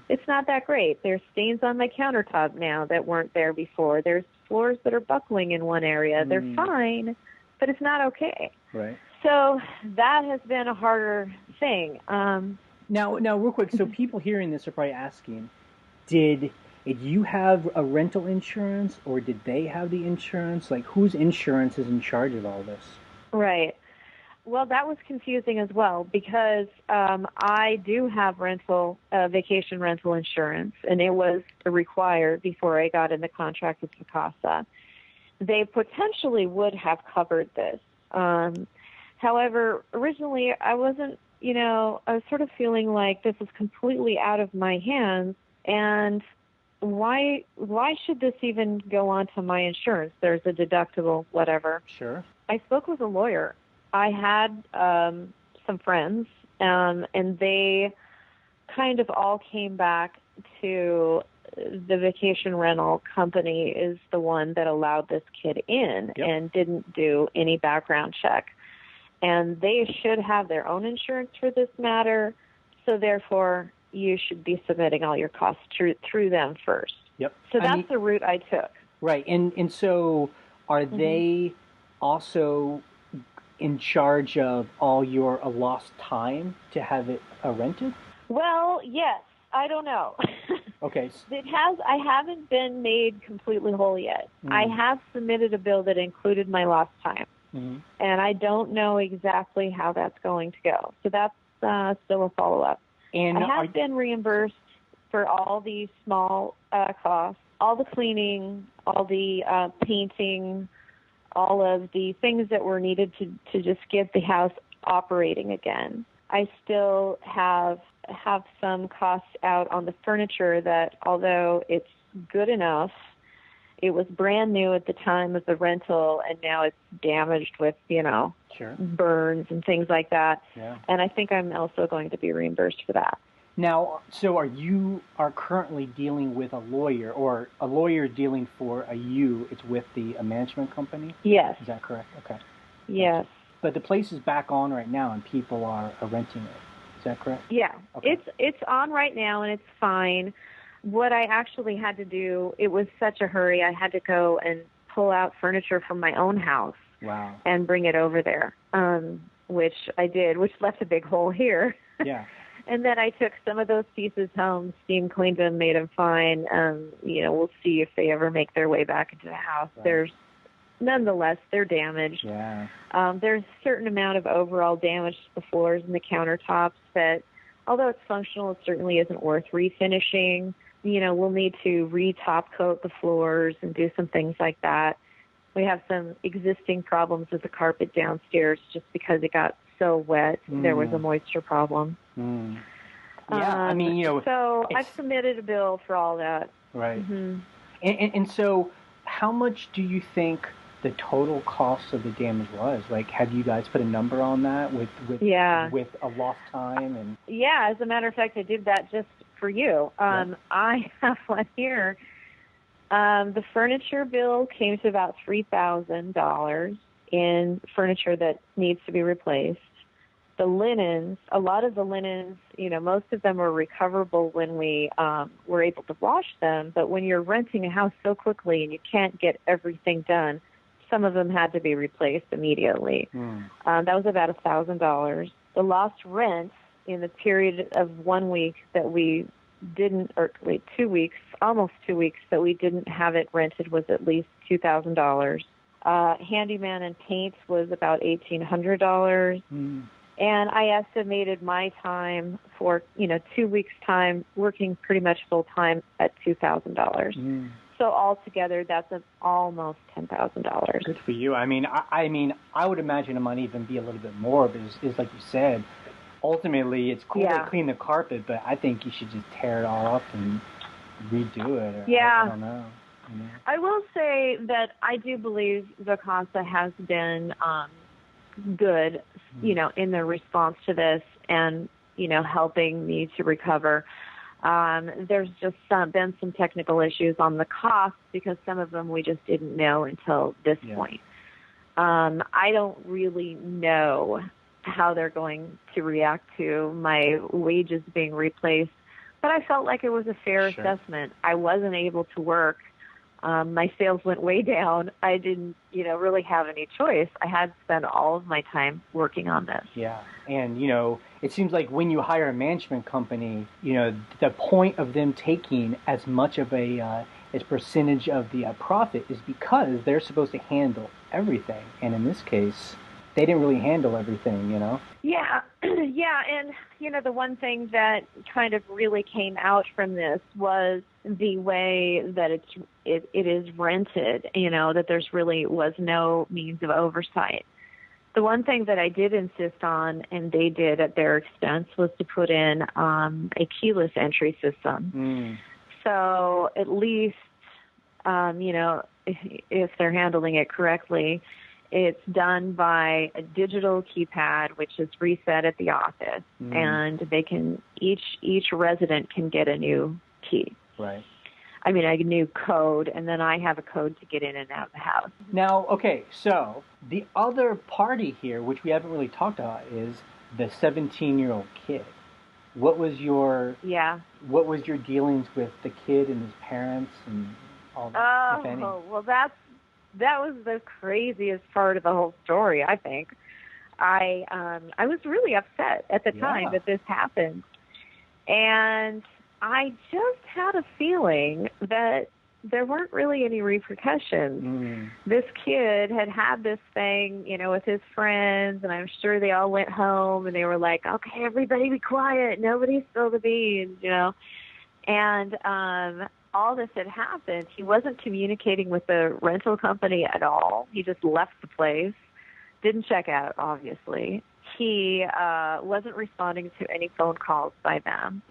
It's not that great. There's stains on my countertop now that weren't there before. There's floors that are buckling in one area. They're fine, but it's not okay. Right. So that has been a harder thing. Now, real quick, so people hearing this are probably asking, did you have a rental insurance, or did they have the insurance? Like, whose insurance is in charge of all this? Right. Well, that was confusing as well, because I do have vacation rental insurance, and it was required before I got in the contract with Vacasa. They potentially would have covered this. However, originally I wasn't, I was sort of feeling like this was completely out of my hands, and why should this even go on to my insurance? There's a deductible, whatever. Sure. I spoke with a lawyer. I had some friends, and they kind of all came back to the vacation rental company is the one that allowed this kid in and didn't do any background check. And they should have their own insurance for this matter, so therefore you should be submitting all your costs through them first. Yep. So that's the route I took. Right. And so are they also in charge of all your lost time to have it rented? Well, yes. I don't know. Okay. I haven't been made completely whole yet. I have submitted a bill that included my lost time. And I don't know exactly how that's going to go. So that's still a follow-up. And I have been reimbursed for all the small costs, all the cleaning, all the painting, all of the things that were needed to just get the house operating again. I still have some costs out on the furniture that, although it's good enough, it was brand new at the time of the rental, and now it's damaged with, burns and things like that. Yeah. And I think I'm also going to be reimbursed for that. Now, so you are currently dealing with a lawyer, or a lawyer dealing for it's with the management company? Yes. Is that correct? Okay. Yes. But the place is back on right now, and people are renting it. Is that correct? Yeah. Okay. It's on right now, and it's fine. What I actually had to do, it was such a hurry, I had to go and pull out furniture from my own house. Wow. And bring it over there, which I did, which left a big hole here. Yeah. And then I took some of those pieces home, steam cleaned them, made them fine. We'll see if they ever make their way back into the house. Right. Nonetheless, they're damaged. Yeah. There's a certain amount of overall damage to the floors and the countertops that, although it's functional, it certainly isn't worth refinishing. We'll need to re-top coat the floors and do some things like that. We have some existing problems with the carpet downstairs just because it got so wet. There was a moisture problem. Yeah, So I've submitted a bill for all that. Right. And so how much do you think the total cost of the damage was? Like, have you guys put a number on that with a lost time? And yeah, as a matter of fact, I did that just for you. I have one here. The furniture bill came to about $3,000 in furniture that needs to be replaced. The linens, a lot of the linens, most of them were recoverable when we were able to wash them. But when you're renting a house so quickly and you can't get everything done, some of them had to be replaced immediately. That was about $1,000. The lost rent in the period of 1 week that we didn't, or wait, 2 weeks, almost 2 weeks that we didn't have it rented was at least $2,000. Handyman and paint was about $1,800. And I estimated my time for, 2 weeks' time working pretty much full time at $2,000. So altogether, that's almost $10,000. Good for you. I mean, I would imagine it might even be a little bit more, but it's like you said, ultimately, it's cool to clean the carpet, but I think you should just tear it all up and redo it. I don't know. I will say that I do believe Vacasa has been good, in their response to this and, helping me to recover. There's just been some technical issues on the cost because some of them we just didn't know until this point. I don't really know how they're going to react to my wages being replaced, but I felt like it was a fair assessment. I wasn't able to work. My sales went way down. I didn't, really have any choice. I had to spend all of my time working on this. Yeah. And, it seems like when you hire a management company, the point of them taking as much of as percentage of the profit is because they're supposed to handle everything. And in this case, they didn't really handle everything, Yeah. Yeah. And, the one thing that kind of really came out from this was the way that it is rented, that there's really was no means of oversight. The one thing that I did insist on, and they did at their expense, was to put in a keyless entry system. So at least, if they're handling it correctly, it's done by a digital keypad, which is reset at the office, and they can each resident can get a new key. Right. I mean, a new code, and then I have a code to get in and out of the house. Now, okay, so the other party here, which we haven't really talked about, is the 17-year-old kid. What was your dealings with the kid and his parents and all that? Oh, well, that was the craziest part of the whole story, I think. I was really upset at the time that this happened. And I just had a feeling that there weren't really any repercussions. This kid had this thing, with his friends, and I'm sure they all went home and they were like, okay, everybody be quiet. Nobody spill the beans, And all this had happened. He wasn't communicating with the rental company at all. He just left the place, didn't check out, obviously. He wasn't responding to any phone calls by them.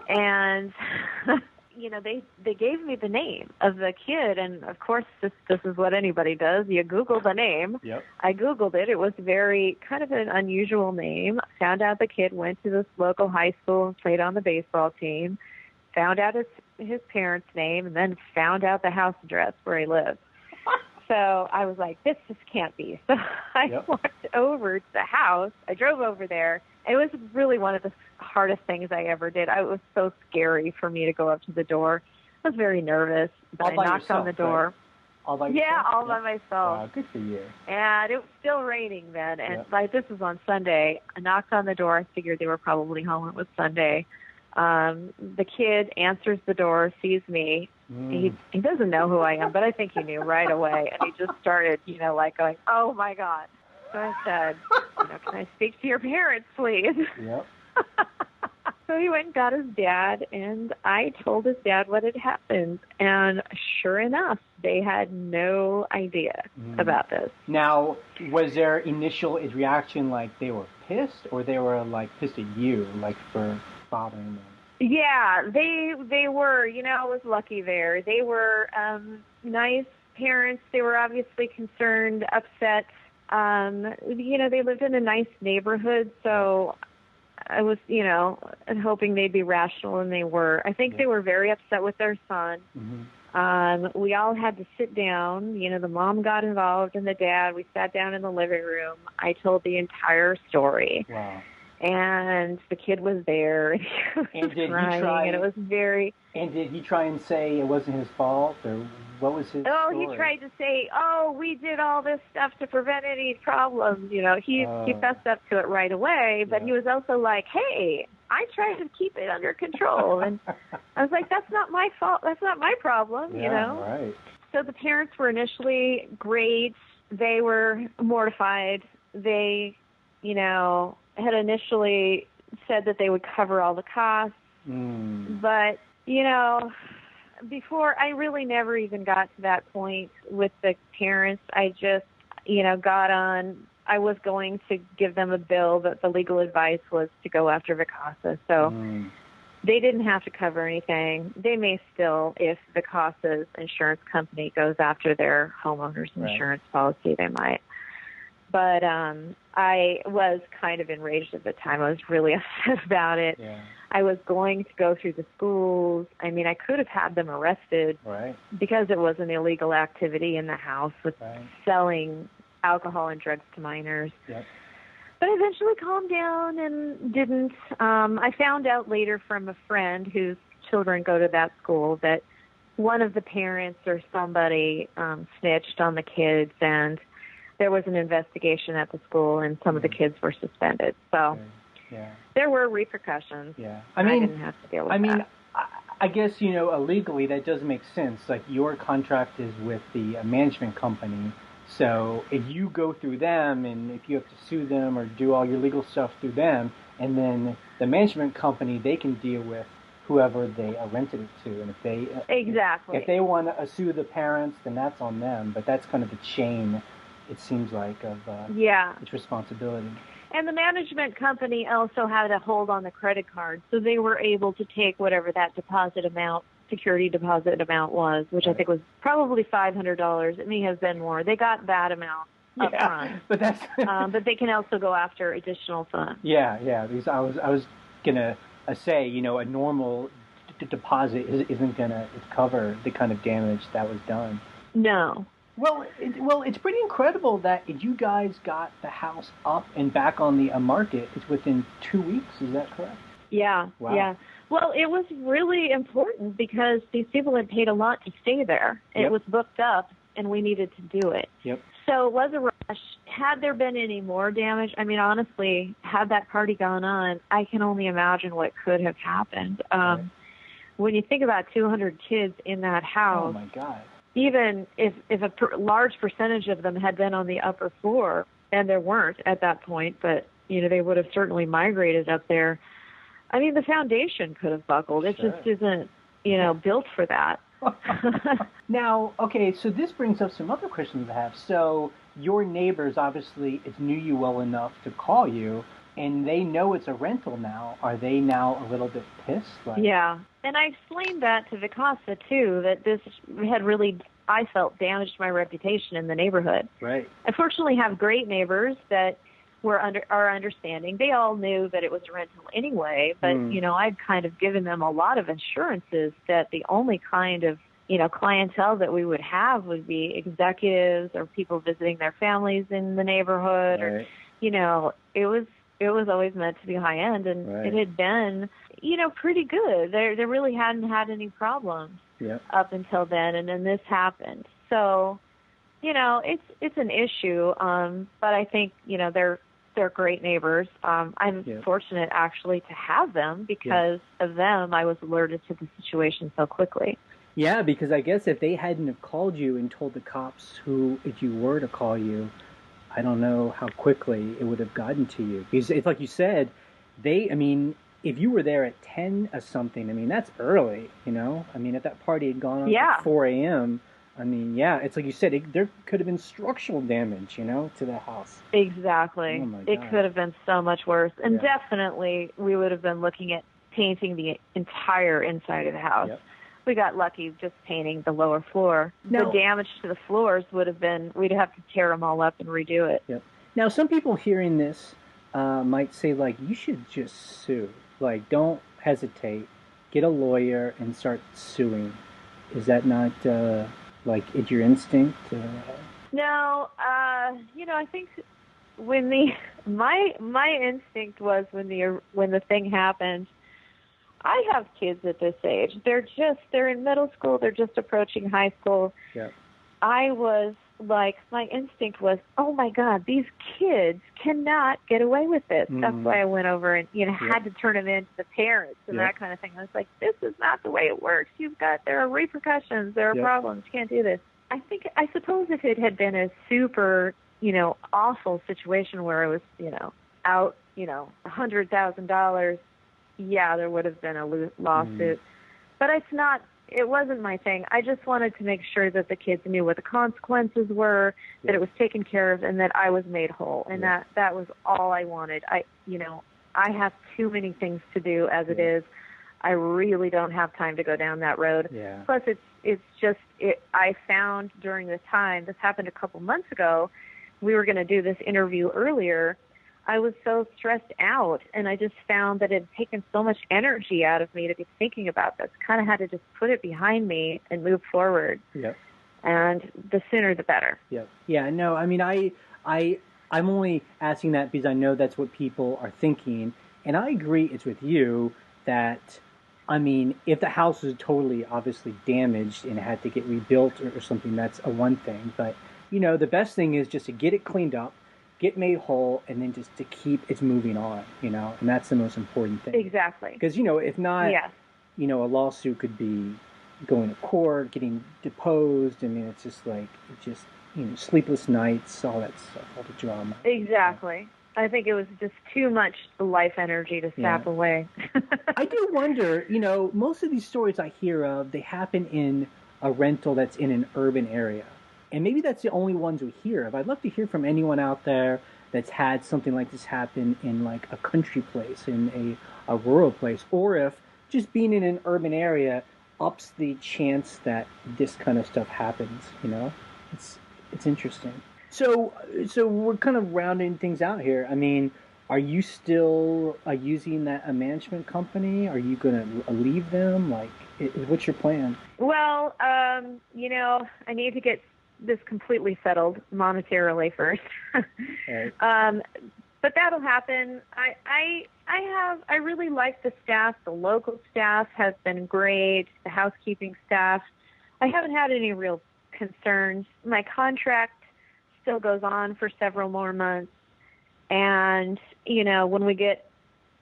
And, they gave me the name of the kid. And, of course, this is what anybody does. You Google the name. Yep. I Googled it. It was very kind of an unusual name. Found out the kid went to this local high school and played on the baseball team. Found out his parents' name, and then found out the house address where he lived. So I was like, this just can't be. So I walked over to the house. I drove over there. It was really one of the hardest things I ever did. It was so scary for me to go up to the door. I was very nervous. But I knocked on the door. Right? All by yourself? Yeah, all by myself. Wow, good for you. And it was still raining then. And this was on Sunday. I knocked on the door. I figured they were probably home. It was Sunday. The kid answers the door, sees me. He doesn't know who I am, but I think he knew right away. And he just started, going, oh, my God. So I said, can I speak to your parents, please? Yep. So he went and got his dad, and I told his dad what had happened. And sure enough, they had no idea about this. Now, was their initial reaction like they were pissed, or they were, pissed at you, for bothering them? Yeah, they were. I was lucky there. They were nice parents. They were obviously concerned, upset. They lived in a nice neighborhood, so I was, hoping they'd be rational, and they were. I think they were very upset with their son. We all had to sit down. The mom got involved and the dad. We sat down in the living room. I told the entire story. Wow. And the kid was there, and he was crying, and it was very... And did he try and say it wasn't his fault, or what was his story? He tried to say, we did all this stuff to prevent any problems. He fessed up to it right away, but he was also like, hey, I try to keep it under control. And I was like, that's not my fault. That's not my problem, Yeah, you know? right. So the parents were initially great. They were mortified. They, you know, had initially said that they would cover all the costs. But, you know, before I really never even got to that point with the parents, I just, you know, I was going to give them a bill, but the legal advice was to go after Vicasa. So they didn't have to cover anything. They may still, if Vicasa's insurance company goes after their homeowner's insurance policy, they might. But I was kind of enraged at the time. I was really upset about it. Yeah. I was going to go through the schools. I mean, I could have had them arrested because it was an illegal activity in the house with selling alcohol and drugs to minors. Yep. But I eventually calmed down and didn't. I found out later from a friend whose children go to that school that one of the parents or somebody snitched on the kids, and there was an investigation at the school, and some of the kids were suspended. So there were repercussions. Yeah. I didn't have to deal with that. I guess, you know, illegally that does make sense. Like, your contract is with the management company. So if you go through them, and if you have to sue them or do all your legal stuff through them, and then the management company, they can deal with whoever they rented it to. And if they if they want to sue the parents, then that's on them. But that's kind of the chain, it seems like, of its responsibility. And the management company also had a hold on the credit card, so they were able to take whatever that security deposit amount was, which I think was probably $500. It may have been more. They got that amount up front. But that's but they can also go after additional funds. Yeah. Because I was gonna say, you know, a normal deposit isn't gonna cover the kind of damage that was done. No. Well, it's pretty incredible that you guys got the house up and back on the market. It's within 2 weeks. Is that correct? Yeah. Wow. Yeah. Well, it was really important because these people had paid a lot to stay there. It was booked up, and we needed to do it. Yep. So it was a rush. Had there been any more damage, I mean, honestly, had that party gone on, I can only imagine what could have happened. When you think about 200 kids in that house, oh my God. Even if a large percentage of them had been on the upper floor, and there weren't at that point, but, you know, they would have certainly migrated up there. I mean, the foundation could have buckled. It just isn't, you know, built for that. Now, okay, so this brings up some other questions I have. So your neighbors obviously knew you well enough to call you, and they know it's a rental now. Are they now a little bit pissed? Yeah, and I explained that to Vicasa, too, that this had really, I felt, damaged my reputation in the neighborhood. Right. I fortunately have great neighbors that are understanding. They all knew that it was a rental anyway, but, you know, I'd kind of given them a lot of assurances that the only kind of, you know, clientele that we would have would be executives or people visiting their families in the neighborhood, or, you know, it was always meant to be high end, and it had been, you know, pretty good. There really hadn't had any problems up until then, and then this happened. So, you know, it's an issue, but I think, you know, they're great neighbors. I'm fortunate actually to have them because of them. I was alerted to the situation so quickly. Yeah, because I guess if they hadn't have called you and told the cops if you were to call you, I don't know how quickly it would have gotten to you. Because it's like you said, if you were there at 10 or something, I mean, that's early, you know? I mean, if that party had gone on at 4 a.m., I mean, it's like you said, there could have been structural damage, you know, to the house. Exactly. Oh my God. It could have been so much worse. And definitely we would have been looking at painting the entire inside of the house. Yep. We got lucky just painting the lower floor. The damage to the floors would have been, we'd have to tear them all up and redo it. Yep. Now, some people hearing this might say, like, you should just sue. Like, don't hesitate. Get a lawyer and start suing. Is that not, it's your instinct? No, you know, I think when my instinct was when the thing happened, I have kids at this age. They're in middle school. They're just approaching high school. Yeah. I was like my instinct was, oh my God, these kids cannot get away with this. That's why I went over and, had to turn them in to the parents and that kind of thing. I was like, this is not the way it works. There are repercussions, there are problems. You can't do this. I suppose if it had been a super, awful situation where it was, out, $100,000, there would have been a lawsuit. But it wasn't my thing. I just wanted to make sure that the kids knew what the consequences were, that it was taken care of, and that I was made whole. And that was all I wanted. I have too many things to do as it is. I really don't have time to go down that road. Yeah. Plus, I found during this time, this happened a couple months ago, we were going to do this interview earlier. I was so stressed out, and I just found that it had taken so much energy out of me to be thinking about this. Kind of had to just put it behind me and move forward. Yep. And the sooner the better. Yep. Yeah, no, I mean, I'm only asking that because I know that's what people are thinking, and I agree it's with you that, I mean, if the house is totally obviously damaged and it had to get rebuilt or something, that's a one thing. But, the best thing is just to get it cleaned up, get made whole, and then just to keep it moving on, and that's the most important thing. Exactly. Because, if not, a lawsuit could be going to court, getting deposed. I mean, it's just like, sleepless nights, all that stuff, all the drama. Exactly. I think it was just too much life energy to sap away. I do wonder, most of these stories I hear of, they happen in a rental that's in an urban area. And maybe that's the only ones we hear of. I'd love to hear from anyone out there that's had something like this happen in like a country place, in a rural place, or if just being in an urban area ups the chance that this kind of stuff happens, It's interesting. So we're kind of rounding things out here. I mean, are you still using a management company? Are you going to leave them? Like, what's your plan? Well, I need to get this completely settled monetarily first. Right. But that'll happen. I really like the staff. The local staff has been great. The housekeeping staff. I haven't had any real concerns. My contract still goes on for several more months. And, when we get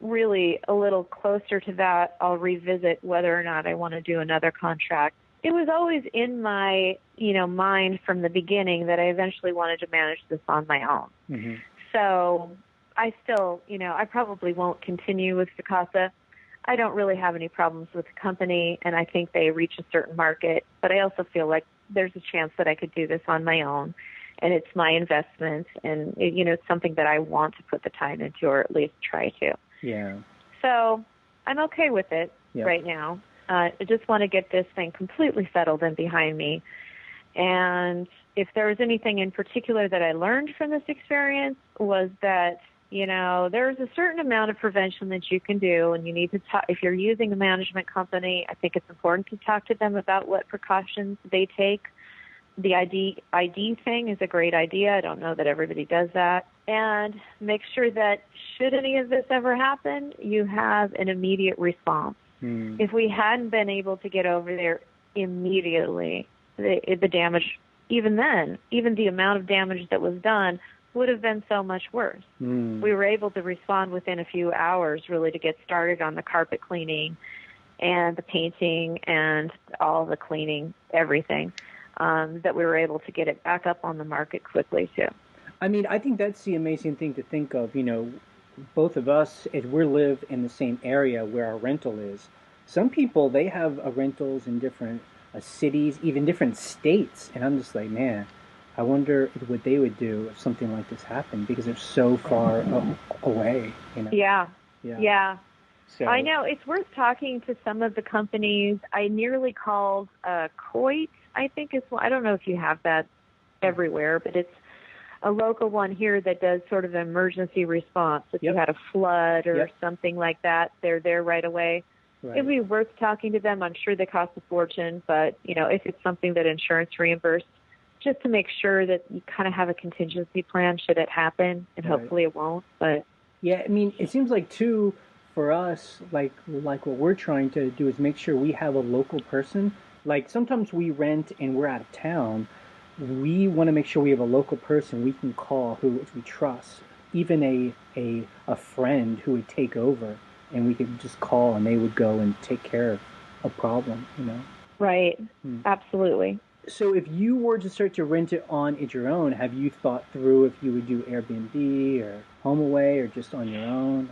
really a little closer to that, I'll revisit whether or not I want to do another contract. It was always in my, mind from the beginning that I eventually wanted to manage this on my own. Mm-hmm. So I still, I probably won't continue with Vacasa. I don't really have any problems with the company, and I think they reach a certain market. But I also feel like there's a chance that I could do this on my own, and it's my investment, and, it's something that I want to put the time into, or at least try to. Yeah. So I'm okay with it right now. I just want to get this thing completely settled and behind me. And if there was anything in particular that I learned from this experience was that, there's a certain amount of prevention that you can do, and you need to talk. If you're using a management company, I think it's important to talk to them about what precautions they take. The ID thing is a great idea. I don't know that everybody does that. And make sure that should any of this ever happen, you have an immediate response. If we hadn't been able to get over there immediately, the damage, even the amount of damage that was done would have been so much worse. We were able to respond within a few hours, really, to get started on the carpet cleaning and the painting and all the cleaning, everything, that we were able to get it back up on the market quickly, too. I mean, I think that's the amazing thing to think of, both of us, if we live in the same area where our rental is, some people, they have rentals in different cities, even different states. And I'm just like, man, I wonder what they would do if something like this happened, because they're so far away. Yeah. So, I know. It's worth talking to some of the companies. I nearly called Coit, I think is one. I don't know if you have that everywhere, but it's a local one here that does sort of an emergency response. If you had a flood or something like that, they're there right away. Right. It'd be worth talking to them. I'm sure they cost a fortune, but, if it's something that insurance reimbursed, just to make sure that you kind of have a contingency plan should it happen, and hopefully it won't. But yeah, I mean, it seems like, too, for us, like what we're trying to do is make sure we have a local person. Like, sometimes we rent and we're out of town, we want to make sure we have a local person we can call who we trust, even a friend who would take over, and we could just call and they would go and take care of a problem, you know. Right. Absolutely. So if you were to start to rent it on your own, have you thought through if you would do Airbnb or HomeAway or just on your own?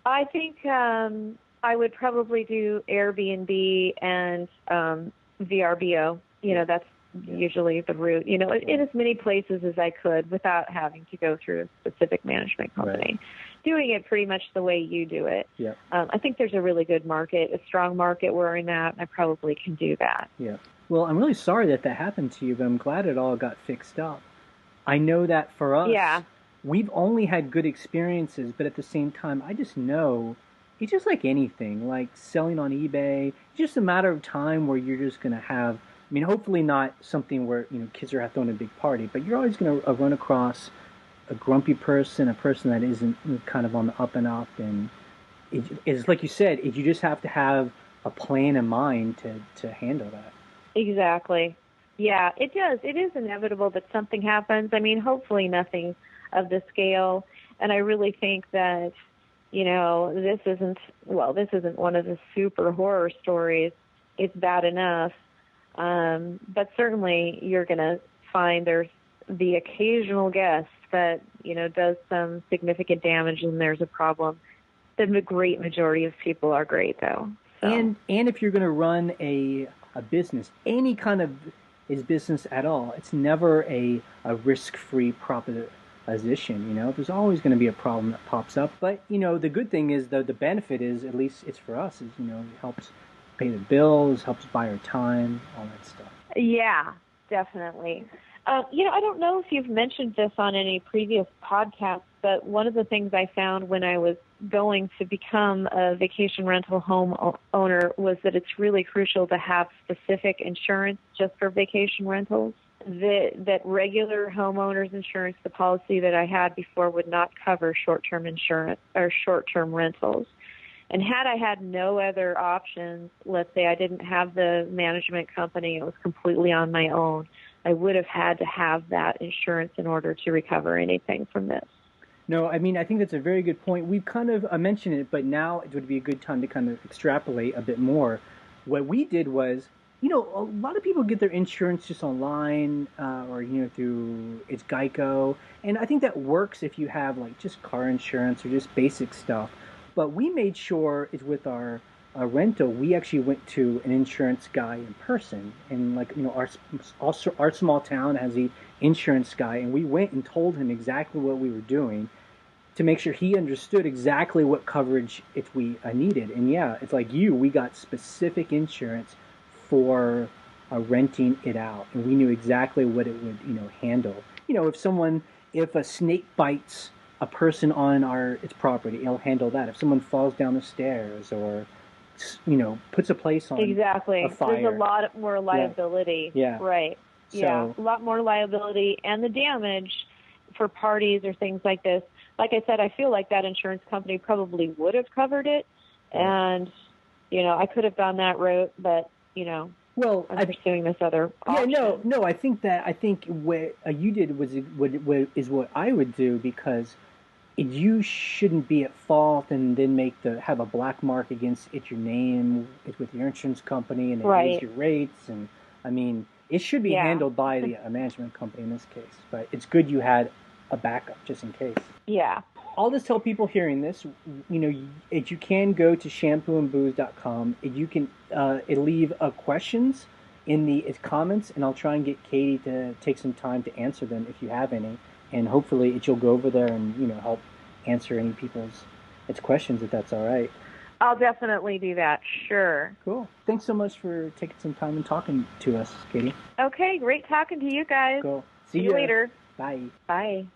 I think I would probably do Airbnb and VRBO. You know, that's usually the route, you know, in as many places as I could without having to go through a specific management company. Right. Doing it pretty much the way you do it. Yeah. I think there's a really good market, a strong market where I'm at, and I probably can do that. Yeah. Well, I'm really sorry that happened to you, but I'm glad it all got fixed up. I know that for us, we've only had good experiences, but at the same time, I just know it's just like anything, like selling on eBay. It's just a matter of time where you're just going to have, I mean, hopefully not something where, you know, kids are throwing a big party, but you're always going to run across a grumpy person, a person that isn't kind of on the up and up. And it's like you said, you just have to have a plan in mind to handle that. Exactly. Yeah, it does. It is inevitable that something happens. I mean, hopefully nothing of the scale. And I really think that, you know, this isn't one of the super horror stories. It's bad enough. But certainly you're going to find there's the occasional guest that, you know, does some significant damage and there's a problem. The great majority of people are great, though. So. And if you're going to run a business, any kind of business at all, it's never a risk-free proposition. You know, there's always going to be a problem that pops up. But, you know, the good thing is, the benefit is, at least it's for us, is, you know, it helps pay the bills, helps buy our time, all that stuff. Yeah, definitely. You know, I don't know if you've mentioned this on any previous podcasts, but one of the things I found when I was going to become a vacation rental home owner was that it's really crucial to have specific insurance just for vacation rentals. That regular homeowners insurance, the policy that I had before, would not cover short-term insurance or short-term rentals. And had I had no other options, let's say I didn't have the management company, it was completely on my own, I would have had to have that insurance in order to recover anything from this. No, I mean, I think that's a very good point. We've kind of mentioned it, but now it would be a good time to kind of extrapolate a bit more. What we did was, you know, a lot of people get their insurance just online or, you know, through it's Geico. And I think that works if you have like just car insurance or just basic stuff. But we made sure it's with our rental, we actually went to an insurance guy in person. And like, you know, our small town has the insurance guy, and we went and told him exactly what we were doing to make sure he understood exactly what coverage if we needed. And yeah, it's like we got specific insurance for renting it out, and we knew exactly what it would, you know, handle. You know, if a snake bites a person on its property, it'll handle that. If someone falls down the stairs or, you know, puts a place on a fire. There's a lot more liability. Yeah. Right. So, yeah, a lot more liability, and the damage for parties or things like this. Like I said, I feel like that insurance company probably would have covered it, and, you know, I could have gone that route, but, you know, I'm pursuing this other option. Yeah, no, I think what you did is what I would do, because you shouldn't be at fault and then have a black mark against your name with your insurance company, and they raise your rates. And I mean, it should be handled by a management company in this case. But it's good you had a backup just in case. Yeah. I'll just tell people hearing this, you know, if you can go to shampooandbooze.com, you can leave questions in the comments, and I'll try and get Katie to take some time to answer them if you have any. And hopefully you'll go over there and, you know, help answer any people's questions, if that's all right. I'll definitely do that. Sure. Cool. Thanks so much for taking some time and talking to us, Katie. Okay, great talking to you guys. Cool. See you later. Bye. Bye.